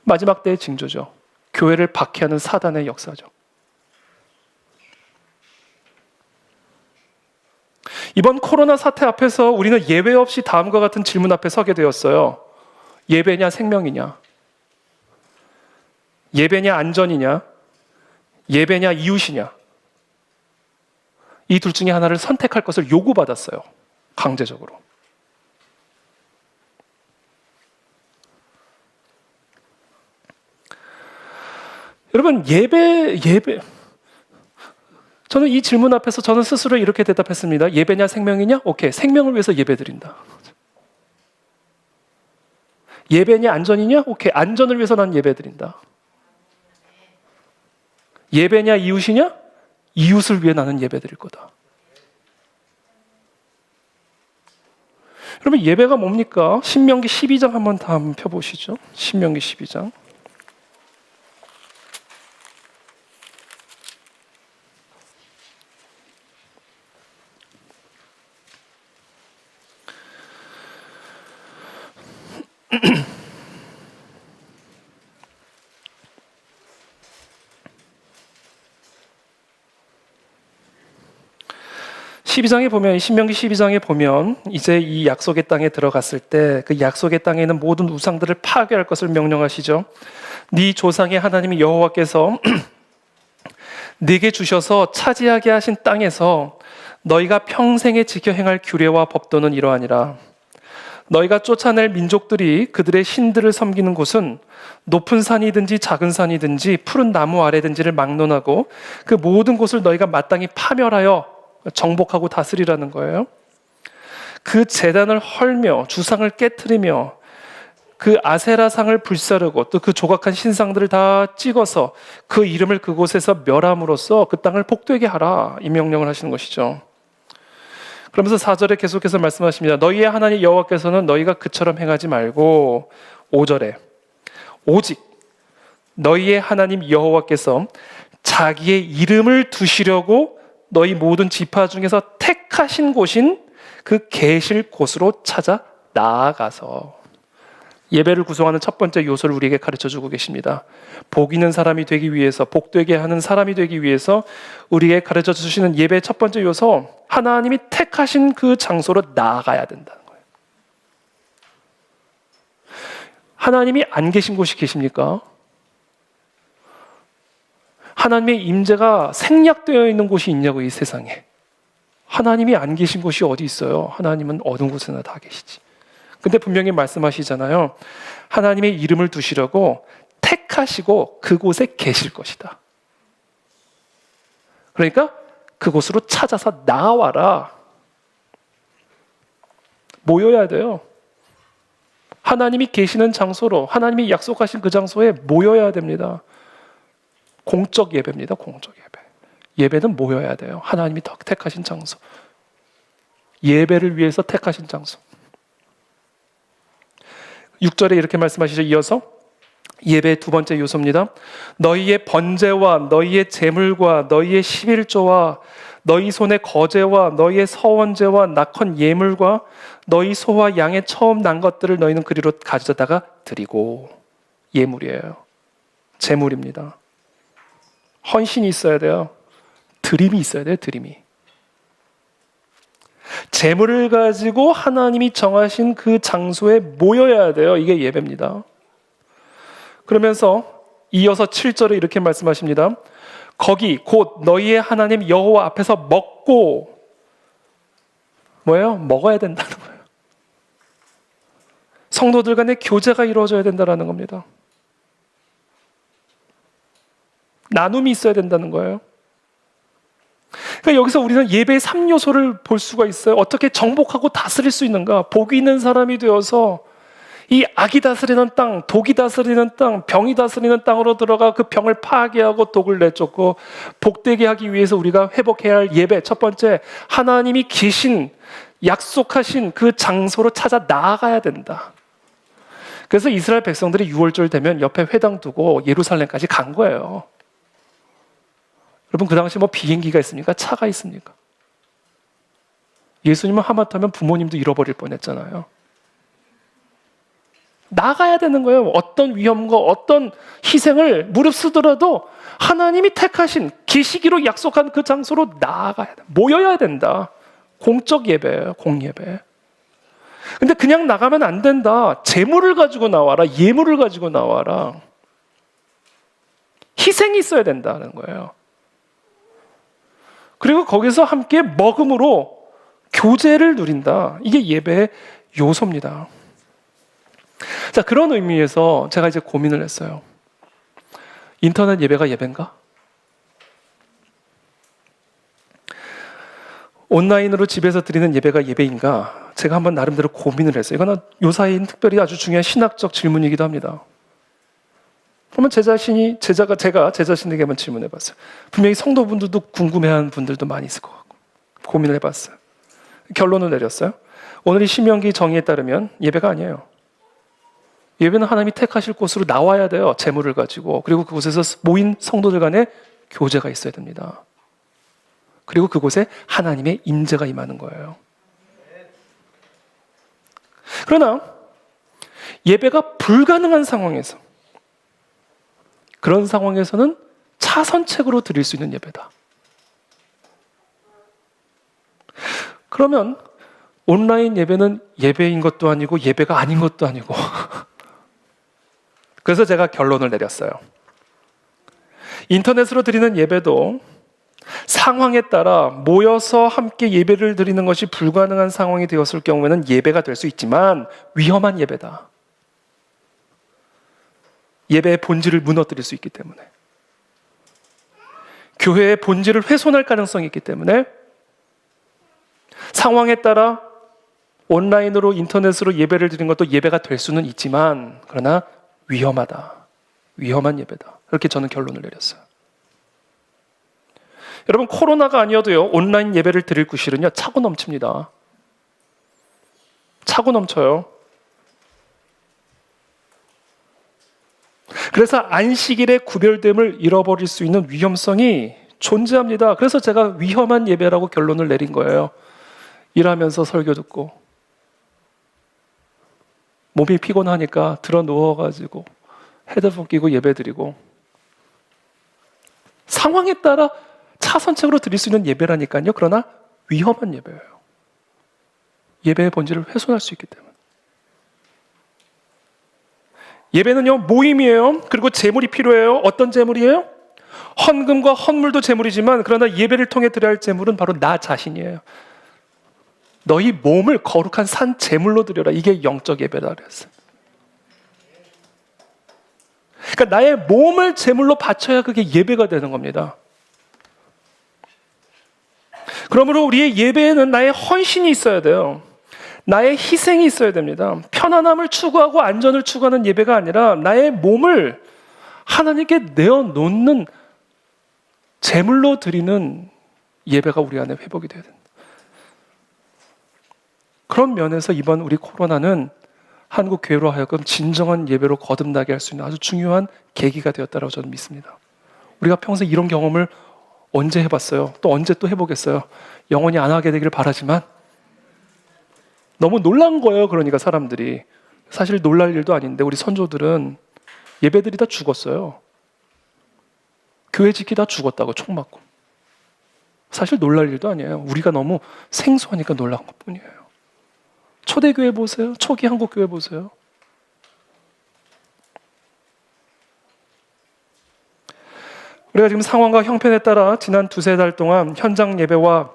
마지막 때의 징조죠. 교회를 박해하는 사단의 역사죠. 이번 코로나 사태 앞에서 우리는 예외 없이 다음과 같은 질문 앞에 서게 되었어요. 예배냐 생명이냐? 예배냐 안전이냐? 예배냐 이웃이냐? 이 둘 중에 하나를 선택할 것을 요구받았어요. 강제적으로. 여러분, 예배 저는 이 질문 앞에서 저는 스스로 이렇게 대답했습니다. 예배냐 생명이냐? 오케이, 생명을 위해서 예배드린다. 예배냐 안전이냐? 오케이, 안전을 위해서 난 예배드린다. 예배냐 이웃이냐? 이웃을 위해 나는 예배드릴 거다. 여러분, 예배가 뭡니까? 신명기 12장 한번 다음 펴보시죠. 신명기 12장. 신명기 12장에 보면 이제 이 약속의 땅에 들어갔을 때 그 약속의 땅에 있는 모든 우상들을 파괴할 것을 명령하시죠. 네 조상의 하나님 여호와께서 네게 주셔서 차지하게 하신 땅에서 너희가 평생에 지켜 행할 규례와 법도는 이러하니라. 너희가 쫓아낼 민족들이 그들의 신들을 섬기는 곳은 높은 산이든지 작은 산이든지 푸른 나무 아래든지를 막론하고 그 모든 곳을 너희가 마땅히 파멸하여 정복하고 다스리라는 거예요. 그 제단을 헐며 주상을 깨트리며 그 아세라상을 불사르고 또 그 조각한 신상들을 다 찍어서 그 이름을 그곳에서 멸함으로써 그 땅을 복되게 하라, 이 명령을 하시는 것이죠. 그러면서 4절에 계속해서 말씀하십니다. 너희의 하나님 여호와께서는 너희가 그처럼 행하지 말고, 5절에 오직 너희의 하나님 여호와께서 자기의 이름을 두시려고 너희 모든 지파 중에서 택하신 곳인 그 계실 곳으로 찾아 나아가서, 예배를 구성하는 첫 번째 요소를 우리에게 가르쳐주고 계십니다. 복 있는 사람이 되기 위해서, 복되게 하는 사람이 되기 위해서 우리에게 가르쳐주시는 예배의 첫 번째 요소, 하나님이 택하신 그 장소로 나아가야 된다는 거예요. 하나님이 안 계신 곳이 계십니까? 하나님의 임재가 생략되어 있는 곳이 있냐고, 이 세상에. 하나님이 안 계신 곳이 어디 있어요? 하나님은 어느 곳에나 다 계시지. 근데 분명히 말씀하시잖아요. 하나님의 이름을 두시려고 택하시고 그곳에 계실 것이다. 그러니까 그곳으로 찾아서 나와라. 모여야 돼요. 하나님이 계시는 장소로, 하나님이 약속하신 그 장소에 모여야 됩니다. 공적 예배입니다. 공적 예배. 예배는 모여야 돼요. 하나님이 택하신 장소. 예배를 위해서 택하신 장소. 6절에 이렇게 말씀하시죠. 이어서 예배의 두 번째 요소입니다. 너희의 번제와 너희의 제물과 너희의 11조와 너희 손의 거제와 너희의 서원제와 낙헌 예물과 너희 소와 양의 처음 난 것들을 너희는 그리로 가져다가 드리고. 예물이에요. 제물입니다. 헌신이 있어야 돼요. 드림이 있어야 돼요. 드림이. 제물을 가지고 하나님이 정하신 그 장소에 모여야 돼요. 이게 예배입니다. 그러면서 이어서 7절에 이렇게 말씀하십니다. 거기 곧 너희의 하나님 여호와 앞에서 먹고, 뭐예요? 먹어야 된다는 거예요. 성도들 간의 교제가 이루어져야 된다는 겁니다. 나눔이 있어야 된다는 거예요. 그러니까 여기서 우리는 예배의 3요소를 볼 수가 있어요. 어떻게 정복하고 다스릴 수 있는가? 복이 있는 사람이 되어서 이 악이 다스리는 땅, 독이 다스리는 땅, 병이 다스리는 땅으로 들어가 그 병을 파괴하고 독을 내쫓고 복되게 하기 위해서 우리가 회복해야 할 예배, 첫 번째, 하나님이 계신, 약속하신 그 장소로 찾아 나아가야 된다. 그래서 이스라엘 백성들이 6월절 되면 옆에 회당 두고 예루살렘까지 간 거예요. 여러분, 그 당시 뭐 비행기가 있습니까? 차가 있습니까? 예수님은 하마터면 부모님도 잃어버릴 뻔했잖아요. 나가야 되는 거예요. 어떤 위험과 어떤 희생을 무릅쓰더라도 하나님이 택하신, 계시기로 약속한 그 장소로 나아가야 돼. 모여야 된다. 공적 예배예요. 공예배. 근데 그냥 나가면 안 된다. 제물을 가지고 나와라. 예물을 가지고 나와라. 희생이 있어야 된다는 거예요. 그리고 거기서 함께 먹음으로 교제를 누린다. 이게 예배의 요소입니다. 자, 그런 의미에서 제가 이제 고민을 했어요. 인터넷 예배가 예배인가? 온라인으로 집에서 드리는 예배가 예배인가? 제가 한번 나름대로 고민을 했어요. 이거는 요사이인 특별히 아주 중요한 신학적 질문이기도 합니다. 그러면 제가 제 자신에게 한번 질문해 봤어요. 분명히 성도분들도 궁금해하는 분들도 많이 있을 것 같고 고민을 해봤어요. 결론을 내렸어요. 오늘 이 신명기 정의에 따르면 예배가 아니에요. 예배는 하나님이 택하실 곳으로 나와야 돼요. 제물을 가지고. 그리고 그곳에서 모인 성도들 간에 교제가 있어야 됩니다. 그리고 그곳에 하나님의 임재가 임하는 거예요. 그러나 예배가 불가능한 상황에서, 그런 상황에서는 차선책으로 드릴 수 있는 예배다. 그러면 온라인 예배는 예배인 것도 아니고 예배가 아닌 것도 아니고 그래서 제가 결론을 내렸어요. 인터넷으로 드리는 예배도 상황에 따라 모여서 함께 예배를 드리는 것이 불가능한 상황이 되었을 경우에는 예배가 될 수 있지만 위험한 예배다. 예배의 본질을 무너뜨릴 수 있기 때문에, 교회의 본질을 훼손할 가능성이 있기 때문에 상황에 따라 온라인으로 인터넷으로 예배를 드리는 것도 예배가 될 수는 있지만 그러나 위험하다. 위험한 예배다. 이렇게 저는 결론을 내렸어요. 여러분 코로나가 아니어도요 온라인 예배를 드릴 구실은요 차고 넘칩니다. 차고 넘쳐요. 그래서 안식일의 구별됨을 잃어버릴 수 있는 위험성이 존재합니다. 그래서 제가 위험한 예배라고 결론을 내린 거예요. 일하면서 설교 듣고 몸이 피곤하니까 들어 누워가지고 헤드폰 끼고 예배 드리고 상황에 따라 차선책으로 드릴 수 있는 예배라니까요. 그러나 위험한 예배예요. 예배의 본질을 훼손할 수 있기 때문에. 예배는요 모임이에요. 그리고 제물이 필요해요. 어떤 제물이에요? 헌금과 헌물도 제물이지만 그러나 예배를 통해 드려야 할 제물은 바로 나 자신이에요. 너희 몸을 거룩한 산 제물로 드려라. 이게 영적 예배다 그랬어요. 그러니까 나의 몸을 제물로 바쳐야 그게 예배가 되는 겁니다. 그러므로 우리의 예배에는 나의 헌신이 있어야 돼요. 나의 희생이 있어야 됩니다. 편안함을 추구하고 안전을 추구하는 예배가 아니라 나의 몸을 하나님께 내어놓는 제물로 드리는 예배가 우리 안에 회복이 돼야 된다. 그런 면에서 이번 우리 코로나는 한국 교회로 하여금 진정한 예배로 거듭나게 할 수 있는 아주 중요한 계기가 되었다고 저는 믿습니다. 우리가 평생 이런 경험을 언제 해봤어요? 또 언제 또 해보겠어요? 영원히 안 하게 되기를 바라지만 너무 놀란 거예요. 그러니까 사람들이 사실 놀랄 일도 아닌데 우리 선조들은 예배드리다 죽었어요. 교회 지키다 죽었다고 총 맞고. 사실 놀랄 일도 아니에요. 우리가 너무 생소하니까 놀란 것뿐이에요. 초대교회 보세요. 초기 한국교회 보세요. 우리가 지금 상황과 형편에 따라 지난 두세 달 동안 현장 예배와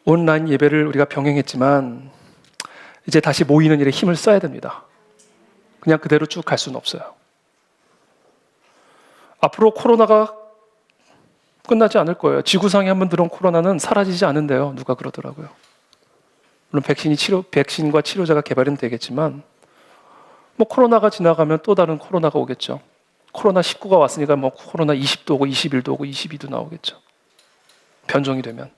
온라인 예배를 우리가 병행했지만 이제 다시 모이는 일에 힘을 써야 됩니다. 그냥 그대로 쭉 갈 수는 없어요. 앞으로 코로나가 끝나지 않을 거예요. 지구상에 한번 들어온 코로나는 사라지지 않는데요. 누가 그러더라고요. 물론 백신과 치료제가 개발은 되겠지만 코로나가 지나가면 또 다른 코로나가 오겠죠. 코로나 19가 왔으니까 코로나 20도 오고 21도 오고 22도 나오겠죠. 변종이 되면.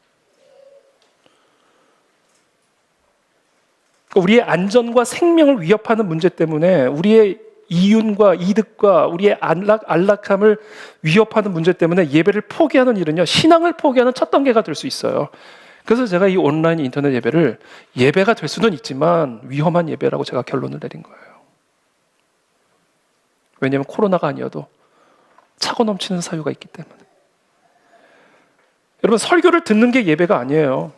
우리의 안전과 생명을 위협하는 문제 때문에 우리의 이윤과 이득과 우리의 안락함을 위협하는 문제 때문에 예배를 포기하는 일은요, 신앙을 포기하는 첫 단계가 될 수 있어요. 그래서 제가 이 온라인 인터넷 예배를 예배가 될 수는 있지만 위험한 예배라고 제가 결론을 내린 거예요. 왜냐하면 코로나가 아니어도 차고 넘치는 사유가 있기 때문에. 여러분, 설교를 듣는 게 예배가 아니에요.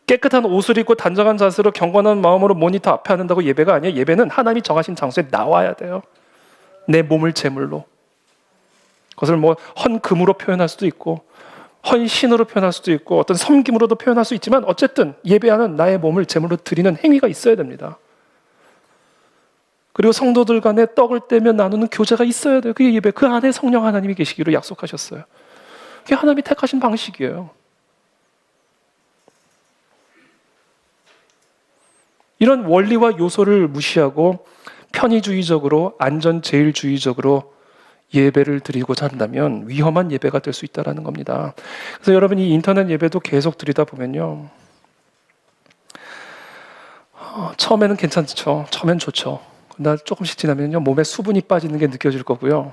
깨끗한 옷을 입고 단정한 자세로 경건한 마음으로 모니터 앞에 앉는다고 예배가 아니에요. 예배는 하나님이 정하신 장소에 나와야 돼요. 내 몸을 제물로. 그것을 헌금으로 표현할 수도 있고 헌신으로 표현할 수도 있고 어떤 섬김으로도 표현할 수 있지만 어쨌든 예배하는 나의 몸을 제물로 드리는 행위가 있어야 됩니다. 그리고 성도들 간에 떡을 떼며 나누는 교제가 있어야 돼요. 그게 예배. 그 안에 성령 하나님이 계시기로 약속하셨어요. 그게 하나님이 택하신 방식이에요. 이런 원리와 요소를 무시하고 편의주의적으로 안전제일주의적으로 예배를 드리고자 한다면 위험한 예배가 될 수 있다는 겁니다. 그래서 여러분이 인터넷 예배도 계속 드리다 보면요, 처음에는 괜찮죠. 처음엔 좋죠. 그러나 조금씩 지나면요, 몸에 수분이 빠지는 게 느껴질 거고요,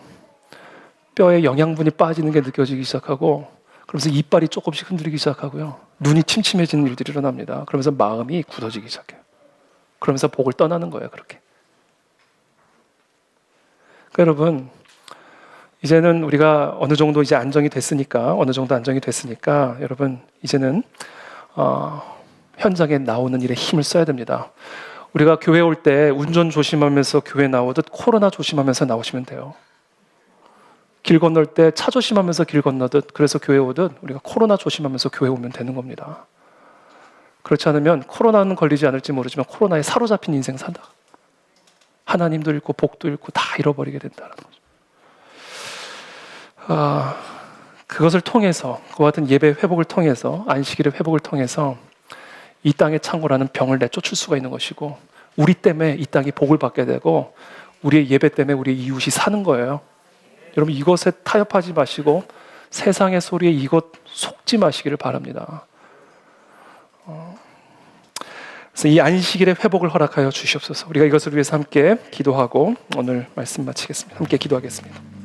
뼈에 영양분이 빠지는 게 느껴지기 시작하고, 그러면서 이빨이 조금씩 흔들리기 시작하고요, 눈이 침침해지는 일들이 일어납니다. 그러면서 마음이 굳어지기 시작해요. 그러면서 복을 떠나는 거예요. 그렇게. 그러니까 여러분, 이제는 우리가 어느 정도 이제 안정이 됐으니까 여러분 이제는 현장에 나오는 일에 힘을 써야 됩니다. 우리가 교회 올 때 운전 조심하면서 교회 나오듯 코로나 조심하면서 나오시면 돼요. 길 건널 때 차 조심하면서 길 건너듯, 그래서 교회 오듯 우리가 코로나 조심하면서 교회 오면 되는 겁니다. 그렇지 않으면 코로나는 걸리지 않을지 모르지만 코로나에 사로잡힌 인생 산다. 하나님도 잃고 복도 잃고 다 잃어버리게 된다는 거죠. 그것을 통해서, 그와 같은 예배 회복을 통해서, 안식일의 회복을 통해서 이 땅의 창고라는 병을 내쫓을 수가 있는 것이고, 우리 때문에 이 땅이 복을 받게 되고 우리의 예배 때문에 우리의 이웃이 사는 거예요. 여러분, 이것에 타협하지 마시고 세상의 소리에 이것 속지 마시기를 바랍니다. 그래서 이 안식일의 회복을 허락하여 주시옵소서. 우리가 이것을 위해서 함께 기도하고 오늘 말씀 마치겠습니다. 함께 기도하겠습니다.